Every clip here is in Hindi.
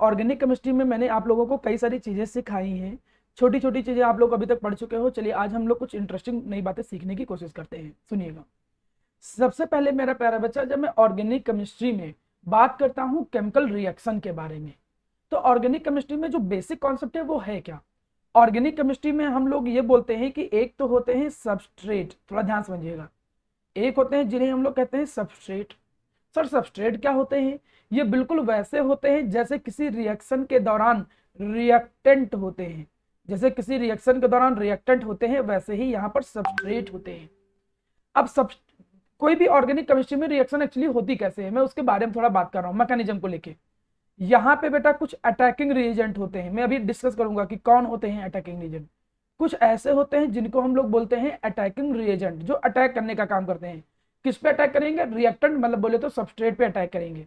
ऑर्गेनिक केमिस्ट्री में मैंने आप लोगों को कई सारी चीजें सिखाई हैं, छोटी छोटी चीजें आप लोग अभी तक पढ़ चुके हो। चलिए आज हम लोग कुछ इंटरेस्टिंग नई बातें सीखने की कोशिश करते हैं, सुनिएगा। सबसे पहले मेरा प्यारा बच्चा, जब मैं ऑर्गेनिक केमिस्ट्री में बात करता हूँ केमिकल रिएक्शन के बारे में, तो ऑर्गेनिक केमिस्ट्री में जो बेसिक कॉन्सेप्ट है वो है क्या। ऑर्गेनिक केमिस्ट्री में हम लोग ये बोलते हैं कि एक तो होते हैं सबस्ट्रेट, थोड़ा ध्यान समझिएगा। एक होते हैं जिन्हें हम लोग कहते हैं सबस्ट्रेट। सर सबस्ट्रेट क्या होते हैं? ये बिल्कुल वैसे होते हैं जैसे किसी रिएक्शन के दौरान रिएक्टेंट होते हैं, जैसे किसी रिएक्शन के दौरान रिएक्टेंट होते हैं वैसे ही यहाँ पर सबस्ट्रेट होते हैं। अब सब कोई भी ऑर्गेनिक केमिस्ट्री में रिएक्शन एक्चुअली होती कैसे है, मैं उसके बारे में थोड़ा बात कर रहा हूँ, मैकेनिज्म को लेके। यहाँ पे बेटा कुछ अटैकिंग रिएजेंट होते हैं, मैं अभी डिस्कस करूंगा कि कौन होते हैं अटैकिंग रिएजेंट। कुछ ऐसे होते हैं जिनको हम लोग बोलते हैं अटैकिंग रिएजेंट, जो अटैक करने का काम करते हैं। किस पे अटैक करेंगे? रिएक्टेंट, मतलब बोले तो सबस्ट्रेट पे अटैक करेंगे।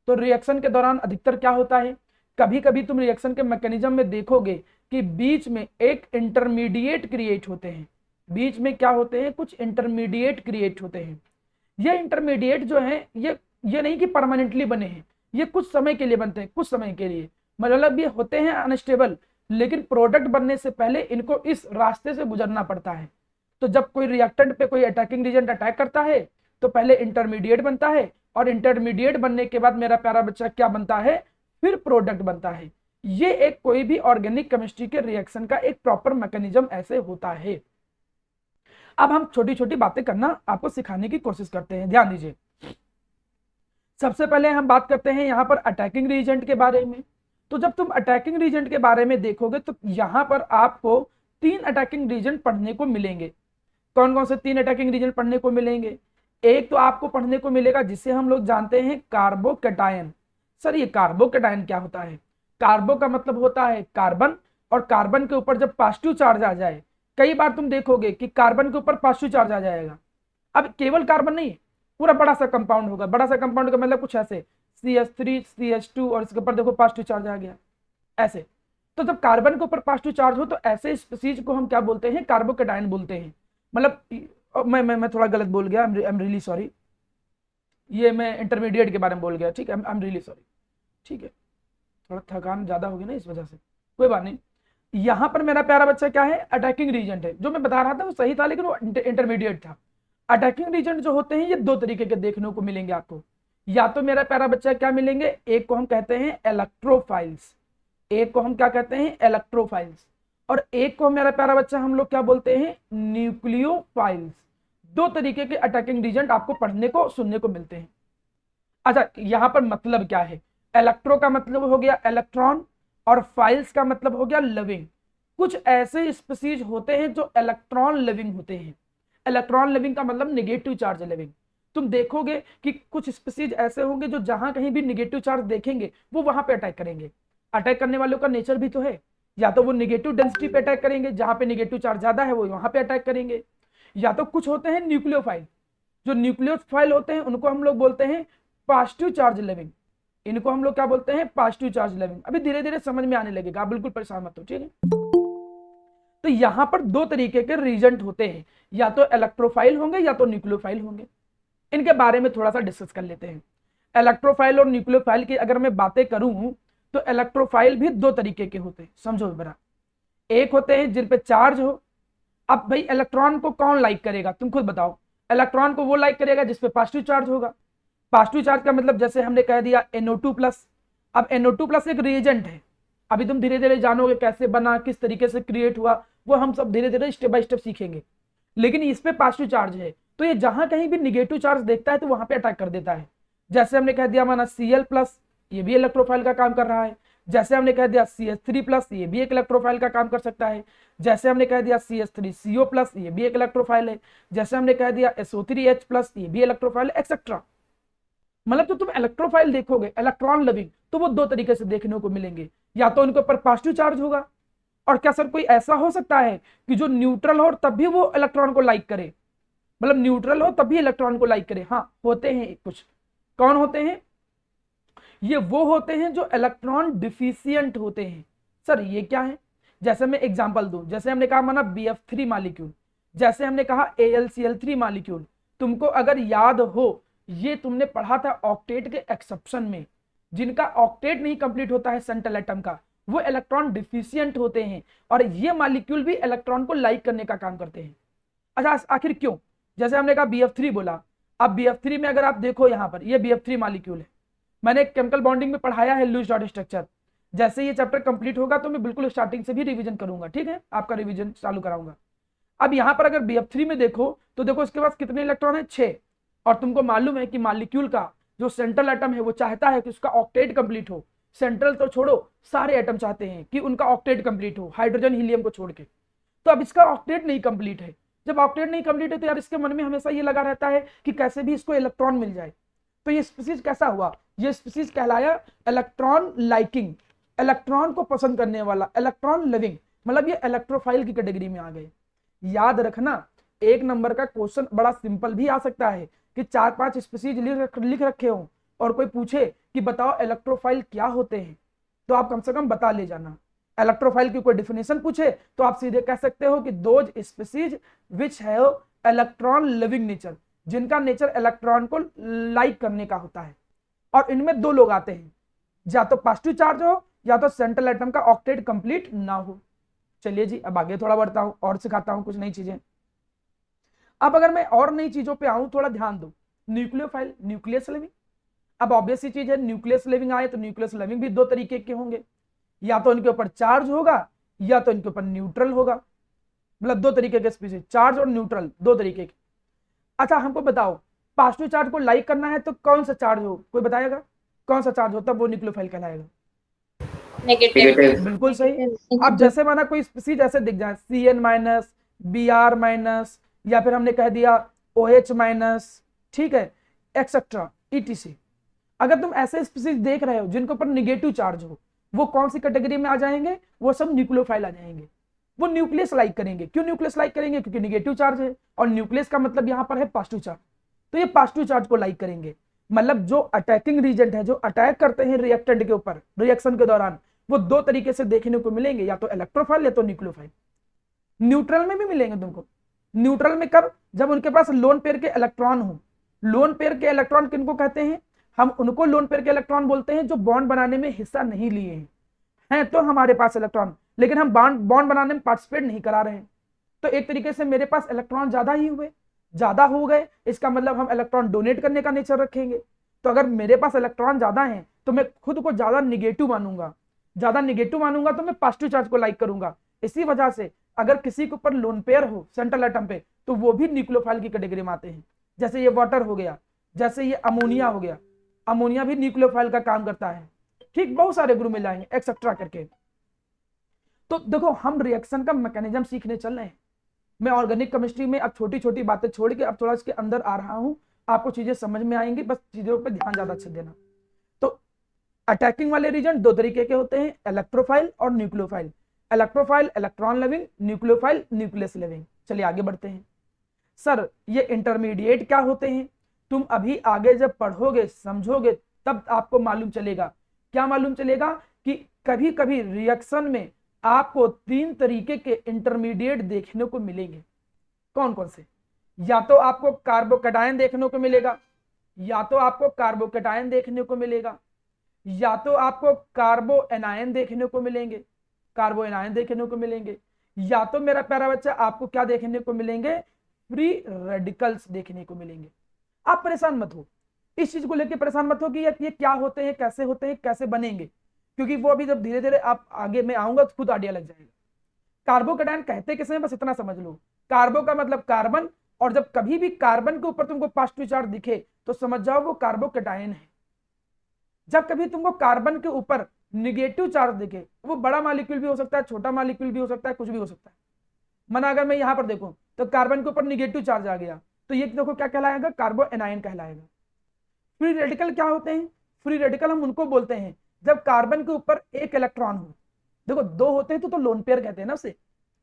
तो रिएक्शन के दौरान अधिकतर क्या होता है, कभी कभी तुम रिएक्शन के मैकेनिज्म में देखोगे कि बीच में एक इंटरमीडिएट क्रिएट होते हैं। बीच में क्या होते हैं? कुछ इंटरमीडिएट क्रिएट होते हैं। ये इंटरमीडिएट जो है ये नहीं कि परमानेंटली बने हैं, ये कुछ समय के लिए बनते हैं, कुछ समय के लिए, मतलब ये होते हैं अनस्टेबल, लेकिन प्रोडक्ट बनने से पहले इनको इस रास्ते से गुजरना पड़ता है। तो जब कोई रिएक्टेंट पे कोई अटैकिंग रिएजेंट अटैक करता है तो पहले इंटरमीडिएट बनता है, और इंटरमीडिएट बनने के बाद मेरा प्यारा बच्चा क्या बनता है? फिर प्रोडक्ट बनता है। ये एक कोई भी ऑर्गेनिक केमिस्ट्री के रिएक्शन का एक प्रॉपर मैकेनिज्म ऐसे होता है। अब हम छोटी छोटी बातें करना आपको सिखाने की कोशिश करते हैं, ध्यान दीजिए। सबसे पहले हम बात करते हैं यहाँ पर अटैकिंग रीजेंट के बारे में। तो जब तुम अटैकिंग रीजेंट के बारे में देखोगे तो यहाँ पर आपको 3 अटैकिंग रीजेंट पढ़ने को मिलेंगे। कौन कौन से 3 अटैकिंग रीजेंट पढ़ने को मिलेंगे? एक तो आपको पढ़ने को मिलेगा जिसे हम लोग जानते हैं कार्बोकैटायन। सर ये कार्बोकैटायन क्या होता है? कार्बो का मतलब होता है कार्बन, और कार्बन के ऊपर जब पॉजिटिव चार्ज आ जाए, कई बार तुम देखोगे कि कार्बन के ऊपर पॉजिटिव चार्ज आ जाएगा। अब केवल कार्बन नहीं, पूरा बड़ा सा कंपाउंड होगा। बड़ा सा कंपाउंड का मतलब कुछ ऐसे CH3 CH2 और इसके ऊपर देखो पॉजिटिव चार्ज आ गया ऐसे। तो जब कार्बन के ऊपर पॉजिटिव चार्ज हो तो ऐसे स्पीसीज को हम क्या बोलते हैं? कार्बोकैटायन बोलते हैं। मतलब मैं थोड़ा गलत बोल गया, आई एम रियली सॉरी। ये मैं इंटरमीडिएट के बारे में बोल गया, ठीक है, आई एम रियली सॉरी। ठीक है, थोड़ा थकान ज्यादा हो गई ना इस वजह से, कोई बात नहीं। यहाँ पर मेरा प्यारा बच्चा क्या है? अटैकिंग रीजेंट है। जो मैं बता रहा था वो सही था, लेकिन वो इंटरमीडिएट था। अटैकिंग रीजेंट जो होते हैं ये 2 तरीके के देखने को मिलेंगे आपको। या तो मेरा प्यारा बच्चा क्या मिलेंगे? एक को हम कहते हैं इलेक्ट्रोफाइल्स, एक को हम क्या कहते हैं? इलेक्ट्रोफाइल्स। और एक को मेरा प्यारा बच्चा हम लोग क्या बोलते हैं? न्यूक्लियोफाइल्स। 2 तरीके के अटैकिंग रीजेंट आपको पढ़ने को सुनने को मिलते हैं। अच्छा, यहाँ पर मतलब क्या है? इलेक्ट्रो का मतलब हो गया इलेक्ट्रॉन, और फाइल्स का मतलब हो गया लिविंग। कुछ ऐसे स्पीसीज होते हैं जो इलेक्ट्रॉन लिविंग होते हैं। इलेक्ट्रॉन लिविंग का मतलब नेगेटिव चार्ज लिविंग। तुम देखोगे कि कुछ स्पीसीज ऐसे होंगे जो जहां कहीं भी नेगेटिव चार्ज देखेंगे वो वहां पे अटैक करेंगे। अटैक करने वालों का नेचर भी तो है, या तो वो नेगेटिव डेंसिटी पे अटैक करेंगे, जहां पे नेगेटिव चार्ज ज्यादा है वो वहां पे अटैक करेंगे। या तो कुछ होते हैं न्यूक्लियोफाइल। जो न्यूक्लियोफाइल होते हैं उनको हम लोग बोलते हैं पॉजिटिव चार्ज लिविंग। इनको हम लोग क्या बोलते हैं? Positive charge living. अभी धीरे धीरे समझ में आने लगेगा, आप बिल्कुल परेशान मत हो, ठीक है। तो यहां पर 2 तरीके के रीजेंट होते हैं, या तो इलेक्ट्रोफाइल होंगे या तो न्यूक्लियोफाइल होंगे। इनके बारे में थोड़ा सा डिस्कस कर लेते हैं। इलेक्ट्रोफाइल और न्यूक्लियोफाइल की अगर मैं बातें करूं तो इलेक्ट्रोफाइल भी 2 तरीके के होते हैं, समझो बरा। एक होते हैं जिन पे चार्ज हो। अब भाई इलेक्ट्रॉन को कौन लाइक करेगा, तुम खुद बताओ। इलेक्ट्रॉन को वो लाइक करेगा जिसपे पॉजिटिव चार्ज होगा। पॉजिटिव चार्ज का मतलब जैसे हमने कह दिया NO2+। अब NO2+ एक रिएजेंट है। अभी तुम धीरे धीरे जानोगे कैसे बना, किस तरीके से क्रिएट हुआ, वो हम सब धीरे धीरे स्टेप बाय स्टेप सीखेंगे। लेकिन इस पे पॉजिटिव चार्ज है, तो ये जहां कहीं भी निगेटिव चार्ज देखता है तो वहां पे अटैक कर देता है। जैसे हमने कह दिया माना Cl+, ये भी इलेक्ट्रोफाइल का काम कर रहा है। जैसे हमने कह दिया CH3+, ये भी एक इलेक्ट्रोफाइल का काम कर सकता है। जैसे हमने कह दिया CH3CO+, ये भी एक इलेक्ट्रोफाइल है। जैसे हमने कह दिया SO3H+, ये भी इलेक्ट्रोफाइल, एक्सेट्रा। मतलब तो तुम इलेक्ट्रोफाइल देखोगे इलेक्ट्रॉन लिविंग, तो वो 2 तरीके से देखने को मिलेंगे। या तो उनके ऊपर पॉजिटिव चार्ज होगा, और क्या सर कोई ऐसा हो सकता है कि जो न्यूट्रल हो तब भी वो इलेक्ट्रॉन को लाइक करे? मतलब न्यूट्रल हो तब भी इलेक्ट्रॉन को लाइक करे? हाँ, होते हैं कुछ। कौन होते हैं? ये वो होते हैं जो इलेक्ट्रॉन डिफिशियंट होते हैं। सर ये क्या है? जैसे मैं एग्जांपल दूं, जैसे हमने कहा माना BF3 मॉलिक्यूल, जैसे हमने कहा AlCl3 मॉलिक्यूल। तुमको अगर याद हो, ये तुमने पढ़ा था ऑक्टेट के एक्सेप्शन में। जिनका ऑक्टेट नहीं कंप्लीट होता है सेंट्रल एटम का, वो इलेक्ट्रॉन डिफिशियंट होते हैं, और ये मॉलिक्यूल भी इलेक्ट्रॉन को लाइक करने का काम करते हैं। अच्छा, आखिर क्यों? जैसे हमने कहा BF3 बोला, अब BF3 में अगर आप देखो यहाँ पर ये BF3 मॉलिक्यूल है, मैंने केमिकल बॉन्डिंग में पढ़ाया है लूज डॉट स्ट्रक्चर। जैसे ये चैप्टर कंप्लीट होगा तो मैं बिल्कुल स्टार्टिंग से भी रिवीजन करूंगा, ठीक है, आपका रिवीजन चालू कराऊंगा। अब यहाँ पर अगर BF3 में देखो तो देखो इसके पास कितने इलेक्ट्रॉन है, 6। और तुमको मालूम है कि मॉलिक्यूल का जो सेंट्रल एटम है वो चाहता है कि उसका ऑक्टेट कंप्लीट हो। सेंट्रल तो छोड़ो, सारे एटम चाहते हैं कि उनका ऑक्टेट कंप्लीट हो, हाइड्रोजन हीलियम को छोड़ के। तो अब इसका ऑक्टेट नहीं कंप्लीट है। जब ऑक्टेट नहीं कंप्लीट है तो यार इसके मन में हमेशा ये लगा रहता है कि कैसे भी इसको इलेक्ट्रॉन मिल जाए। तो ये स्पीसीज कैसा हुआ? ये स्पीसीज कहलाया इलेक्ट्रॉन लाइकिंग, इलेक्ट्रॉन को पसंद करने वाला, इलेक्ट्रॉन लविंग, मतलब ये इलेक्ट्रोफाइल की कैटेगरी में आ गए। याद रखना, एक नंबर का क्वेश्चन बड़ा सिंपल भी आ सकता है कि 4-5 स्पीसीज लिख रखे हो और कोई पूछे कि बताओ इलेक्ट्रोफाइल क्या होते हैं, तो आप कम से कम बता ले जाना। इलेक्ट्रोफाइल की कोई डिफिनेशन पूछे तो आप सीधे कह सकते हो कि those species which have electron living nature, जिनका नेचर इलेक्ट्रॉन को लाइक करने का होता है। और इनमें दो लोग आते हैं, या तो पॉजिटिव चार्ज हो या तो सेंट्रल एटम का ऑक्टेट कंप्लीट ना हो। चलिए जी, अब आगे थोड़ा बढ़ता हूं और सिखाता हूं कुछ नई चीजें। अब अगर मैं और नई चीजों पे आऊं, थोड़ा ध्यान दो। Nucleophile, nucleus living. अब ऑब्वियस सी चीज है, न्यूक्लियस लिविंग आए तो न्यूक्लियस लिविंग भी दो तरीके के होंगे, या तो इनके ऊपर चार्ज होगा या तो इनके ऊपर न्यूट्रल होगा। मतलब दो तरीके के स्पीसीज, चार्ज और न्यूट्रल, दो तरीके के। अच्छा हमको बताओ, पॉजिटिव चार्ज को लाइक करना है तो कौन सा चार्ज हो, कोई बताएगा कौन सा चार्ज हो, तब वो न्यूक्लियोफाइल कहलाएगा? नेगेटिव। बिल्कुल सही। अब जैसे माना कोई स्पीसीज ऐसे दिख जाए, CN-, Br-, या फिर हमने कह दिया OH-, ठीक है, एक्सेट्रा ETC। अगर तुम ऐसे स्पीसीज देख रहे हो जिनके ऊपर निगेटिव चार्ज हो, वो कौन सी कैटेगरी में आ जाएंगे? वो सब न्यूक्लियोफाइल आ जाएंगे। वो न्यूक्लियस लाइक करेंगे। क्यों न्यूक्लियस लाइक करेंगे? क्योंकि निगेटिव चार्ज है, और न्यूक्लियस का मतलब यहाँ पर है पॉजिटिव चार्ज, तो ये पॉजिटिव चार्ज को लाइक करेंगे। मतलब जो अटैकिंग रीजेंट है, जो अटैक करते हैं रिएक्टेंट के ऊपर रिएक्शन के दौरान, वो दो तरीके से देखने को मिलेंगे, या तो इलेक्ट्रोफाइल या तो न्यूक्लियोफाइल। न्यूट्रल में भी मिलेंगे तुमको। न्यूट्रल में कब? जब उनके पास लोन पेयर के इलेक्ट्रॉन हो। लोन पेयर के इलेक्ट्रॉन किनको कहते हैं? हम उनको लोन पेयर के इलेक्ट्रॉन बोलते हैं जो बॉन्ड बनाने में हिस्सा नहीं लिए हैं तो हमारे पास इलेक्ट्रॉन, लेकिन हम बॉन्ड बनाने में पार्टिसिपेट नहीं करा रहे हैं। तो एक तरीके से मेरे पास इलेक्ट्रॉन ज्यादा ही हुए, ज्यादा हो गए, इसका मतलब हम इलेक्ट्रॉन डोनेट करने का नेचर रखेंगे। तो अगर मेरे पास इलेक्ट्रॉन ज्यादा है तो मैं खुद को ज्यादा निगेटिव मानूंगा, ज्यादा निगेटिव मानूंगा तो मैं पॉजिटिव चार्ज को लाइक करूंगा। इसी वजह से अगर किसी के ऊपर लोन पेयर हो सेंट्रल एटम पे तो वो भी न्यूक्लियोफाइल की कैटेगरी में आते हैं। जैसे ये वाटर हो गया, जैसे ये अमोनिया हो गया, अमोनिया भी न्यूक्लियोफाइल का काम करता है। ठीक, बहुत सारे ग्रुप मिल जाएंगे एक्सेट्रा करके। तो देखो हम रिएक्शन का मैकेनिज्म सीखने चल रहे हैं। मैं ऑर्गेनिक केमिस्ट्री में अब छोटी छोटी बातें छोड़ के अब थोड़ा इसके अंदर आ रहा हूं, आपको चीजें समझ में आएंगी, बस चीजों पर ध्यान ज्यादा अच्छे देना। तो अटैकिंग वाले रीजन दो तरीके के होते हैं, इलेक्ट्रोफाइल और nucleophile. Electrophile electron living, nucleophile nucleus living. चलिए आगे बढ़ते हैं। सर ये इंटरमीडिएट क्या होते हैं? तुम अभी आगे जब पढ़ोगे समझोगे तब आपको मालूम चलेगा। क्या मालूम चलेगा? कि कभी कभी रिएक्शन में आपको 3 तरीके के इंटरमीडिएट देखने को मिलेंगे। कौन कौन से? या तो आपको कार्बोकैटायन देखने को मिलेगा, या तो आपको कार्बोकैटायन देखने को मिलेगा, या तो आपको कार्बो एनायन देखने को मिलेंगे, कार्बो एनायन देखने को मिलेंगे, या तो मेरा प्यारा बच्चा आपको क्या देखने को मिलेंगे? फ्री रेडिकल्स देखने को मिलेंगे। आप परेशान मत हो, इस चीज को लेकर परेशान मत हो कि ये क्या होते हैं, कैसे होते हैं, कैसे बनेंगे, क्योंकि वो अभी जब धीरे धीरे आप आगे में आऊंगा तो खुद आइडिया लग जाएगा। कार्बोकैटायन कहते किसे हैं बस इतना समझ लो। कार्बो का मतलब कार्बन, और जब कभी भी कार्बन के ऊपर तुमको पॉजिटिव चार्ज दिखे तो समझ जाओ वो कार्बोकैटायन है। जब कभी तुमको कार्बन के ऊपर निगेटिव चार्ज दिखे, वो बड़ा मॉलिक्यूल भी हो सकता है, छोटा मॉलिक्यूल भी हो सकता है, कुछ भी हो सकता है। मना अगर मैं यहां पर देखूं तो कार्बन के ऊपर निगेटिव चार्ज आ गया तो ये देखो क्या कहलाएगा? कार्बो एनायन कहलाएगा। फ्री रेडिकल क्या होते हैं? फ्री रेडिकल हम उनको बोलते हैं जब कार्बन के ऊपर एक इलेक्ट्रॉन हो। देखो दो होते हैं तो लोन पेयर कहते हैं ना उसे,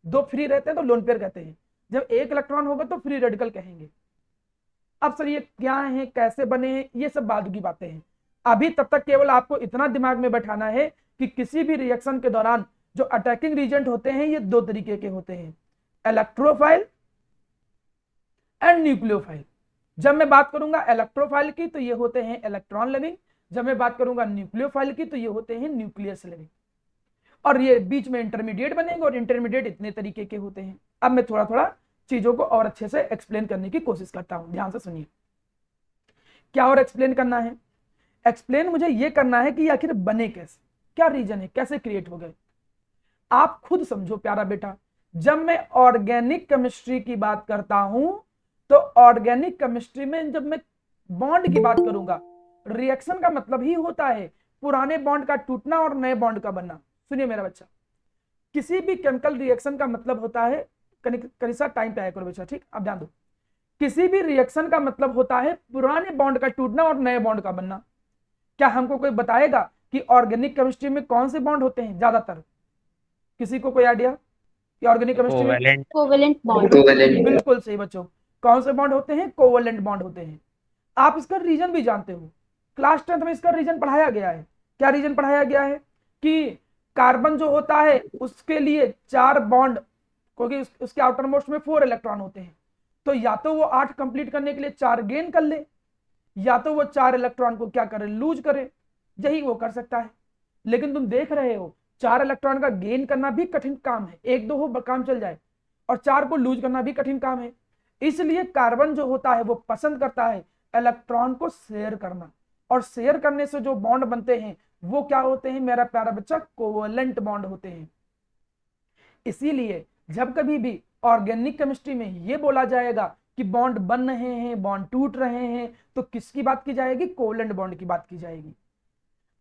दो फ्री रहते हैं तो लोन पेयर कहते हैं। जब एक इलेक्ट्रॉन होगा तो फ्री रेडिकल कहेंगे। अब सर ये क्या है, कैसे बने हैं, ये सब बाद की बातें हैं। अभी तब तक केवल आपको इतना दिमाग में बैठाना है कि किसी भी रिएक्शन के दौरान जो अटैकिंग रीजेंट होते हैं ये दो तरीके के होते हैं, इलेक्ट्रोफाइल एंड न्यूक्लियोफाइल। जब मैं बात करूंगा इलेक्ट्रोफाइल की तो ये होते हैं इलेक्ट्रॉन लिविंग, जब मैं बात करूंगा न्यूक्लियोफाइल की तो ये होते हैं न्यूक्लियस लेवल, और ये बीच में इंटरमीडिएट बनेंगे, और इंटरमीडिएट इतने तरीके के होते हैं। अब मैं थोड़ा थोड़ा चीजों को और अच्छे से एक्सप्लेन करने की कोशिश करता हूं, ध्यान से सुनिए। क्या और एक्सप्लेन करना है? एक्सप्लेन मुझे ये करना है कि आखिर बने कैसे, क्या रीजन है, कैसे क्रिएट हो गए। आप खुद समझो प्यारा बेटा, जब मैं ऑर्गेनिक केमिस्ट्री की बात करता हूं तो ऑर्गेनिक केमिस्ट्री में जब मैं बॉन्ड की बात करूंगा, रिएक्शन का मतलब ही होता है पुराने बॉन्ड का टूटना और नए बॉन्ड का बनना। सुनिए मेरा बच्चा, किसी भी केमिकल रिएक्शन का मतलब होता है, कनिष्ठा टाइम पे आया करो बच्चा, ठीक, अब ध्यान दो। किसी भी रिएक्शन का मतलब होता है पुराने बॉन्ड का टूटना और नए बॉन्ड का बनना। क्या हमको कोई बताएगा कि ऑर्गेनिक केमिस्ट्री में कौन से बॉन्ड होते हैं ज्यादातर? किसी को कोई आइडिया कि ऑर्गेनिक केमिस्ट्री में? Covalent covalent bond. बिल्कुल सही बच्चों, कौन से बॉन्ड होते हैं? कोवेलेंट बॉन्ड होते हैं। आप इसका रीजन भी जानते हो, क्लास 10th में इसका रीजन पढ़ाया गया है। क्या रीजन पढ़ाया गया है? कि कार्बन जो होता है उसके लिए 4 बॉन्ड, क्योंकि उसके आउटर मोस्ट में 4 इलेक्ट्रॉन होते हैं, तो या तो वो 8 कंप्लीट करने के लिए 4 गेन कर ले, या तो वो 4 इलेक्ट्रॉन को क्या करे, लूज करे, यही वो कर सकता है। लेकिन तुम देख रहे हो 4 इलेक्ट्रॉन का गेन करना भी कठिन काम है, 1-2 हो काम चल जाए, और 4 को लूज करना भी कठिन काम है। इसलिए कार्बन जो होता है वो पसंद करता है इलेक्ट्रॉन को शेयर करना, और शेयर करने से जो बॉन्ड बनते हैं वो क्या होते हैं मेरा प्यारा बच्चा? कोवेलेंट बॉन्ड होते हैं। इसीलिए जब कभी भी ऑर्गेनिक केमिस्ट्री में ये बोला जाएगा कि बॉन्ड बन रहे हैं, बॉन्ड टूट रहे हैं, तो किसकी बात की जाएगी? कोवेलेंट बॉन्ड की बात की जाएगी।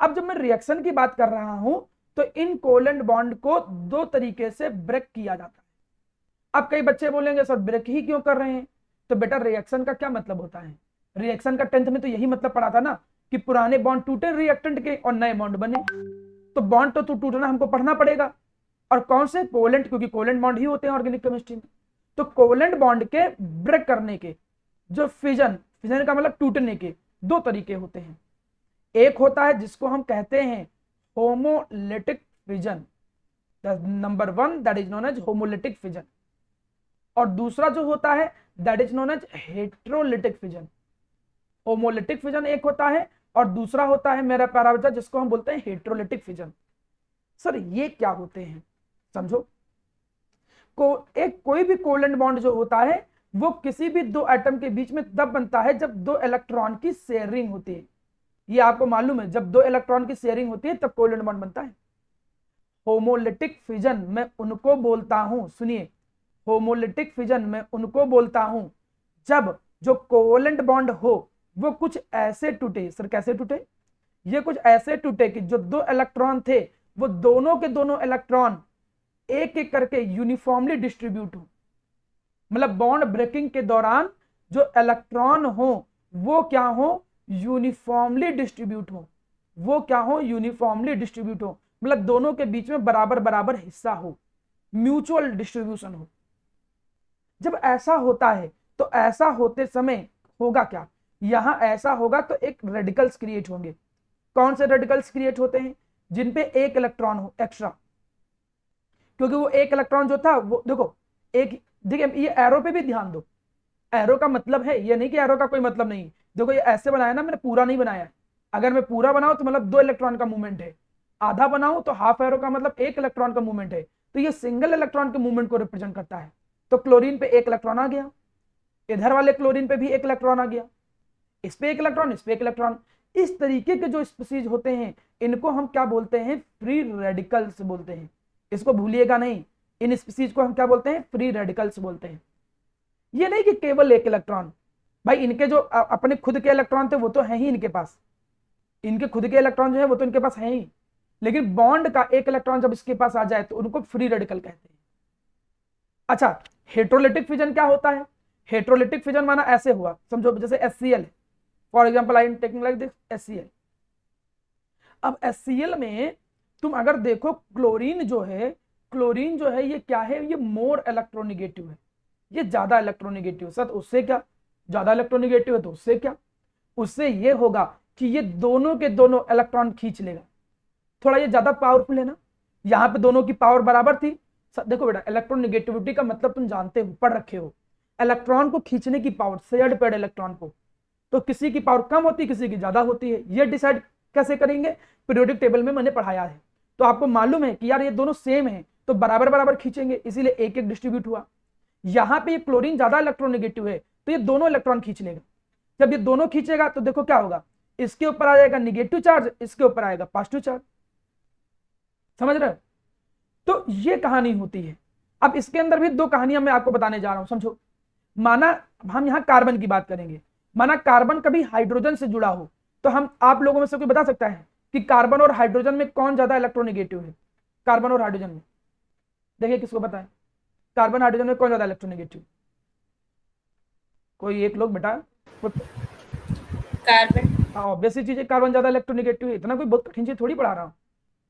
अब जब मैं रिएक्शन की बात कर रहा हूं तो इन कोवेलेंट बॉन्ड को 2 तरीके से ब्रेक किया जाता है। अब कई बच्चे बोलेंगे सर ब्रेक ही क्यों कर रहे हैं? तो बेटा रिएक्शन का क्या मतलब होता है? रिएक्शन का 10th में तो यही मतलब पढ़ा था ना कि पुराने बॉन्ड टूटे रिएक्टेंट के और नए बॉन्ड बने। तो बॉन्ड तो टूटना हमको पढ़ना पड़ेगा, और कौन से? कोवेलेंट, क्योंकि कोवेलेंट बॉन्ड ही होते हैं ऑर्गेनिक केमिस्ट्री में। तो कोवेलेंट बॉन्ड के ब्रेक करने के जो फिजन का मतलब टूटने के 2 तरीके होते हैं। एक होता है जिसको हम कहते हैं homolytic fission, number 1 that is known as homolytic fission, और दूसरा जो होता है that is known as heterolytic fission. Homolytic fission एक होता है और दूसरा होता है मेरा प्यारा बच्चा जिसको हम बोलते हैं हेट्रोलिटिक फिजन। सर ये क्या होते हैं समझो। कोई भी कोवेलेंट बॉन्ड जो होता है वो किसी भी 2 एटम के बीच में तब बनता है जब 2 इलेक्ट्रॉन की शेयरिंग होती है। ये आपको मालूम है, जब 2 इलेक्ट्रॉन की शेयरिंग होती है तब कोवेलेंट बॉन्ड बनता है। होमोलिटिक फिजन मैं उनको बोलता हूं, सुनिए, होमोलिटिक फिजन मैं उनको बोलता हूं जब जो कोवेलेंट बॉन्ड हो वो कुछ ऐसे टूटे। सर कैसे टूटे? ये कुछ ऐसे टूटे कि जो 2 इलेक्ट्रॉन थे वो दोनों के दोनों इलेक्ट्रॉन एक एक करके यूनिफॉर्मली डिस्ट्रीब्यूट हो। मतलब बॉन्ड ब्रेकिंग के दौरान जो इलेक्ट्रॉन हो वो क्या हो? यूनिफॉर्मली डिस्ट्रीब्यूट हो। वो क्या हो? यूनिफॉर्मली डिस्ट्रीब्यूट हो, मतलब दोनों के बीच में बराबर बराबर हिस्सा हो, म्यूचुअल डिस्ट्रीब्यूशन हो। जब ऐसा होता है तो ऐसा होते समय होगा क्या? यहां ऐसा होगा तो एक रेडिकल्स क्रिएट होंगे। कौन से रेडिकल्स क्रिएट होते हैं? जिन पे 1 इलेक्ट्रॉन हो एक्स्ट्रा, क्योंकि वो 1 इलेक्ट्रॉन जो था वो देखो देखिए ये एरो पे भी ध्यान दो। एरो का मतलब है, ये नहीं कि एरो का कोई मतलब नहीं। देखो ये ऐसे बनाया ना, मैंने पूरा नहीं बनाया। अगर मैं पूरा बनाऊं तो मतलब 2 इलेक्ट्रॉन का मूवमेंट है, आधा बनाऊं तो हाफ एरो का मतलब 1 इलेक्ट्रॉन का मूवमेंट है। तो ये सिंगल इलेक्ट्रॉन के मूवमेंट को रिप्रेजेंट करता है। तो क्लोरीन पे 1 इलेक्ट्रॉन आ गया, इधर वाले क्लोरीन पे भी 1 इलेक्ट्रॉन आ गया, इस पे 1 इलेक्ट्रॉन, इस पे 1 इलेक्ट्रॉन। इस तरीके के जो स्पीसीज होते हैं इनको हम क्या बोलते हैं? फ्री रेडिकल्स बोलते हैं। इसको भूलिएगा नहीं, इन स्पीसीज को हम क्या बोलते हैं? फ्री रेडिकल्स बोलते हैं। ये नहीं कि केवल 1 इलेक्ट्रॉन, भाई इनके जो अपने खुद के इलेक्ट्रॉन थे वो तो है ही इनके पास, इनके खुद के इलेक्ट्रॉन जो है वो तो इनके पास है ही, लेकिन बॉन्ड का 1 इलेक्ट्रॉन जब इसके पास आ जाए तो उनको फ्री रेडिकल कहते हैं। अच्छा, हेट्रोलिटिक फिजन क्या होता है? हेट्रोलिटिक फिजन माना ऐसे हुआ, समझो जैसे HCl है, for example I am taking like this HCl। अब HCl में तुम अगर देखो क्लोरीन जो है ये क्या है? ये मोर इलेक्ट्रोनिगेटिव है, ये ज्यादा इलेक्ट्रोनिगेटिव। सर उससे क्या? ज्यादा इलेक्ट्रोनिगेटिव है तो उससे क्या? उससे ये होगा कि ये दोनों के दोनों इलेक्ट्रॉन खींच लेगा, थोड़ा ये ज्यादा पावरफुल है ना। यहाँ पे दोनों की पावर बराबर थी। देखो बेटा इलेक्ट्रोनिगेटिविटी का मतलब तुम जानते हो, पढ़ रखे हो, इलेक्ट्रॉन को खींचने की पावर, शेयर्ड पेड इलेक्ट्रॉन को। तो किसी की पावर कम होती है, किसी की ज्यादा होती है, ये डिसाइड कैसे करेंगे, पीरियोडिक टेबल में मैंने पढ़ाया है। तो आपको मालूम है कि यार ये दोनों सेम है तो बराबर बराबर खींचेंगे, इसीलिए एक एक डिस्ट्रीब्यूट हुआ। यहाँ पे ये क्लोरीन ज्यादा इलेक्ट्रोनेगेटिव है तो ये दोनों इलेक्ट्रॉन खींच लेगा। जब ये दोनों खींचेगा तो देखो क्या होगा, इसके ऊपर आ जाएगा निगेटिव चार्ज, इसके ऊपर आएगा पॉजिटिव चार्ज। समझ रहे हो? तो ये कहानी होती है। अब इसके अंदर भी दो कहानियां मैं आपको बताने जा रहा हूं, समझो। माना हम यहां कार्बन की बात करेंगे, माना कार्बन कभी हाइड्रोजन से जुड़ा हो, तो हम आप लोगों में से कोई बता सकता है कि कार्बन और हाइड्रोजन में कौन ज्यादा इलेक्ट्रोनेगेटिव है? कार्बन और हाइड्रोजन में देखिए किसको बताएं, कार्बन हाइड्रोजन में कौन ज्यादा इलेक्ट्रोनेगेटिव? कोई एक लोग बेटा। कार्बन। हाँ ऑब्वियस चीज है, कार्बन ज्यादा इलेक्ट्रोनेगेटिव है, इतना कोई बहुत कठिन चीज थोड़ी पढ़ा रहा हूँ।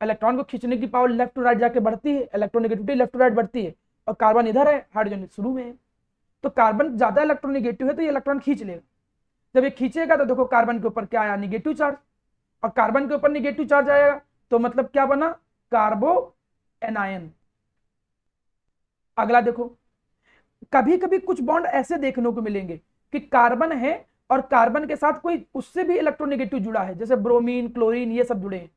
इलेक्ट्रॉन को खींचने की पावर लेफ्ट टू राइट जाके बढ़ती है, इलेक्ट्रोनेगेटिविटी लेफ्ट टू राइट बढ़ती है, और कार्बन इधर है, हाइड्रोजन शुरू में है। तो कार्बन ज्यादा इलेक्ट्रोनेगेटिव है तो ये इलेक्ट्रॉन खींच लेगा। जब ये खींचेगा तो देखो कार्बन के ऊपर क्या आया, निगेटिव चार्ज, और कार्बन के ऊपर निगेटिव चार्ज आएगा तो मतलब क्या बना, कार्बो एनायन। अगला देखो, कभी कभी कुछ बॉन्ड ऐसे देखने को मिलेंगे कि कार्बन है और कार्बन के साथ कोई उससे भी इलेक्ट्रोनेगेटिव जुड़ा है, जैसे ब्रोमीन, क्लोरीन, ये सब जुड़े हैं।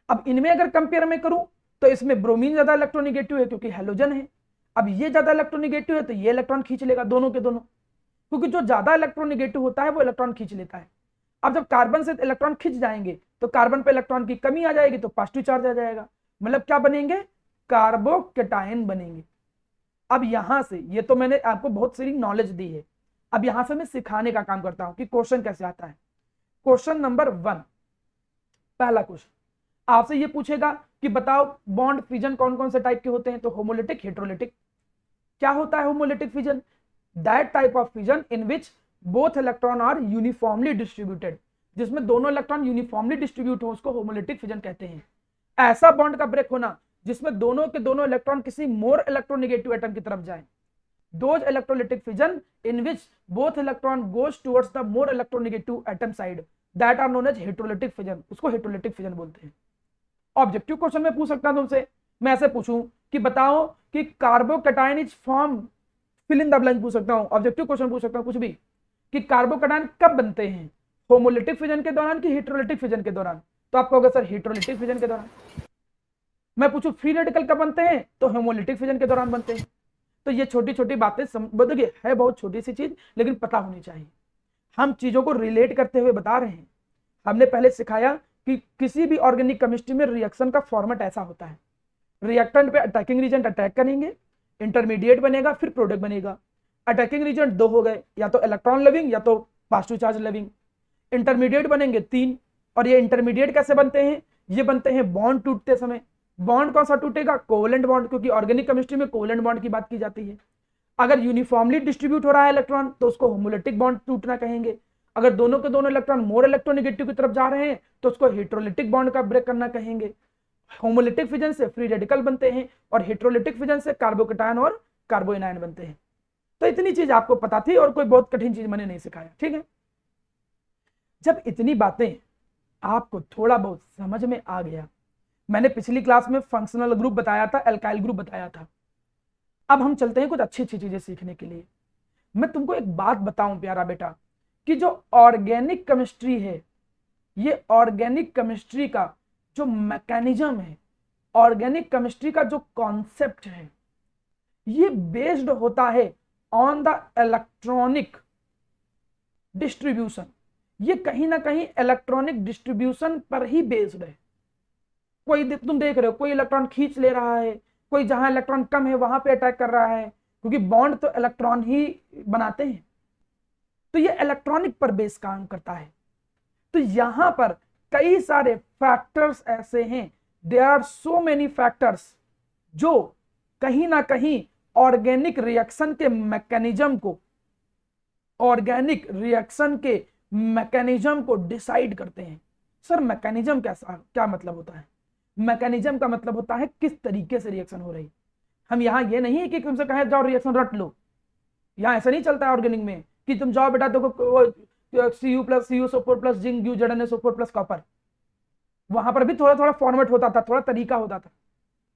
अब इनमें अगर कंपेयर में करूं तो इसमें ब्रोमीन ज्यादा इलेक्ट्रोनेगेटिव है क्योंकि हेलोजन है। अब ये ज्यादा इलेक्ट्रोनेगेटिव है तो ये इलेक्ट्रॉन खींच लेगा, दोनों के दोनों, क्योंकि जो ज्यादा इलेक्ट्रोनेगेटिव होता है वो इलेक्ट्रॉन खींच लेता है। अब जब कार्बन से इलेक्ट्रॉन खींच जाएंगे तो कार्बन पे इलेक्ट्रॉन की कमी आ जाएगी तो पॉजिटिव चार्ज आ जाएगा, मतलब क्या बनेंगे, कार्बोकेटायन बनेंगे। अब यहां से, ये तो मैंने आपको बहुत सारी नॉलेज दी है, अब यहां से मैं सिखाने का काम करता हूं कि क्वेश्चन कैसे आता है। क्वेश्चन नंबर 1, पहला क्वेश्चन आपसे ये पूछेगा कि बताओ बॉन्ड फिजन कौन कौन से टाइप के होते हैं, तो होमोलिटिक, हेट्रोलिटिक। क्या होता है homolytic fission? That type of fission in which both electron are uniformly distributed, जिसमें दोनों इलेक्ट्रॉन यूनिफॉर्मली डिस्ट्रीब्यूट हो उसको होमोलिटिक फिजन कहते हैं। ऐसा बॉन्ड का ब्रेक होना जिसमें दोनों के दोनों इलेक्ट्रॉन किसी मोर इलेक्ट्रोनेगेटिव एटम की तरफ जाए। Those electrolytic fission in which both electron goes towards the more electronegative atom side that are known as heterolytic fission, उसको heterolytic fission बोलते हैं। ऑब्जेक्टिव क्वेश्चन में पूछ सकता हूं तुमसे, मैं ऐसे पूछूं कि बताओ कि carbocation is form, fill in the blank पूछ सकता हूं, ऑब्जेक्टिव क्वेश्चन पूछ सकता हूं कुछ भी, कि कार्बोकैटायन कब बनते हैं, होमोलिटिक फिजन के दौरान कि हेटेरोलिटिक फिजन के दौरान? तो आप कहोगे सर हेटेरोलिटिक फिजन के दौरान। मैं पूछूं फ्री रेडिकल कब बनते हैं, तो होमोलिटिक फिजन के दौरान बनते हैं। तो ये छोटी छोटी बातें देखिए है बहुत छोटी सी चीज लेकिन पता होनी चाहिए। हम चीजों को रिलेट करते हुए बता रहे हैं। हमने पहले सिखाया कि किसी भी ऑर्गेनिक केमिस्ट्री में रिएक्शन का फॉर्मेट ऐसा होता है, रिएक्टेंट पे अटैकिंग रीजेंट अटैक करेंगे, इंटरमीडिएट बनेगा, फिर प्रोडक्ट बनेगा। अटैकिंग रीजेंट दो हो गए, या तो इलेक्ट्रॉन लविंग या तो पॉजिटिव चार्ज लविंग। इंटरमीडिएट बनेंगे 3, और ये इंटरमीडिएट कैसे बनते हैं, ये बनते हैं बॉन्ड टूटते समय। बॉन्ड कौन सा टूटेगा, कोवेलेंट बॉन्ड, क्योंकि ऑर्गेनिक केमिस्ट्री में कोवेलेंट बॉन्ड की बात की जाती है। अगर यूनिफॉर्मली डिस्ट्रीब्यूट हो रहा है इलेक्ट्रॉन तो उसको होमोलिटिक बॉन्ड टूटना कहेंगे। अगर दोनों के दोनों इलेक्ट्रॉन मोर इलेक्ट्रोनेगेटिव की तरफ जा रहे हैं तो उसको हेटेरोलिटिक बॉन्ड का ब्रेक करना कहेंगे। होमोलिटिक फिजन से फ्री रेडिकल बनते हैं और हेटेरोलिटिक फिजन से कार्बोकेटायन और कार्बोएनायन बनते हैं। तो इतनी चीज आपको पता थी और कोई बहुत कठिन चीज मैंने नहीं सिखाया, ठीक है। जब इतनी बातें आपको थोड़ा बहुत समझ में आ गया, मैंने पिछली क्लास में फंक्शनल ग्रुप बताया था, एल्काइल ग्रुप बताया था। अब हम चलते हैं कुछ अच्छी अच्छी चीजें सीखने के लिए। मैं तुमको एक बात बताऊं प्यारा बेटा, कि जो ऑर्गेनिक केमिस्ट्री है, ये ऑर्गेनिक केमिस्ट्री का जो मैकेनिज्म है, ऑर्गेनिक केमिस्ट्री का जो कॉन्सेप्ट है, ये बेस्ड होता है ऑन द इलेक्ट्रॉनिक डिस्ट्रीब्यूशन। ये कहीं ना कहीं इलेक्ट्रॉनिक डिस्ट्रीब्यूशन पर ही बेस्ड है। कोई तुम देख रहे हो कोई इलेक्ट्रॉन खींच ले रहा है, कोई जहां इलेक्ट्रॉन कम है वहां पे अटैक कर रहा है, क्योंकि बॉन्ड तो इलेक्ट्रॉन ही बनाते हैं। तो ये इलेक्ट्रॉनिक पर बेस काम करता है। तो यहां पर कई सारे फैक्टर्स ऐसे हैं, there are so many factors, जो कहीं ना कहीं ऑर्गेनिक रिएक्शन के मैकेनिज्म को, ऑर्गेनिक रिएक्शन के मैकेनिज्म को डिसाइड करते हैं। सर मैकेनिज्म कैसा, क्या मतलब होता है? मैकेनिज्म का मतलब होता है किस तरीके से रिएक्शन हो रही। हम यहाँ ये नहीं है कि तुमसे कहे जाओ रिएक्शन रट लो, यहाँ ऐसा नहीं चलता है ऑर्गेनिक में कि तुम जाओ बेटा देखो Cu plus CuSO4 plus zinc UZnSO4 plus copper. वहां पर भी थोड़ा थोड़ा फॉर्मेट होता था, थोड़ा तरीका होता था।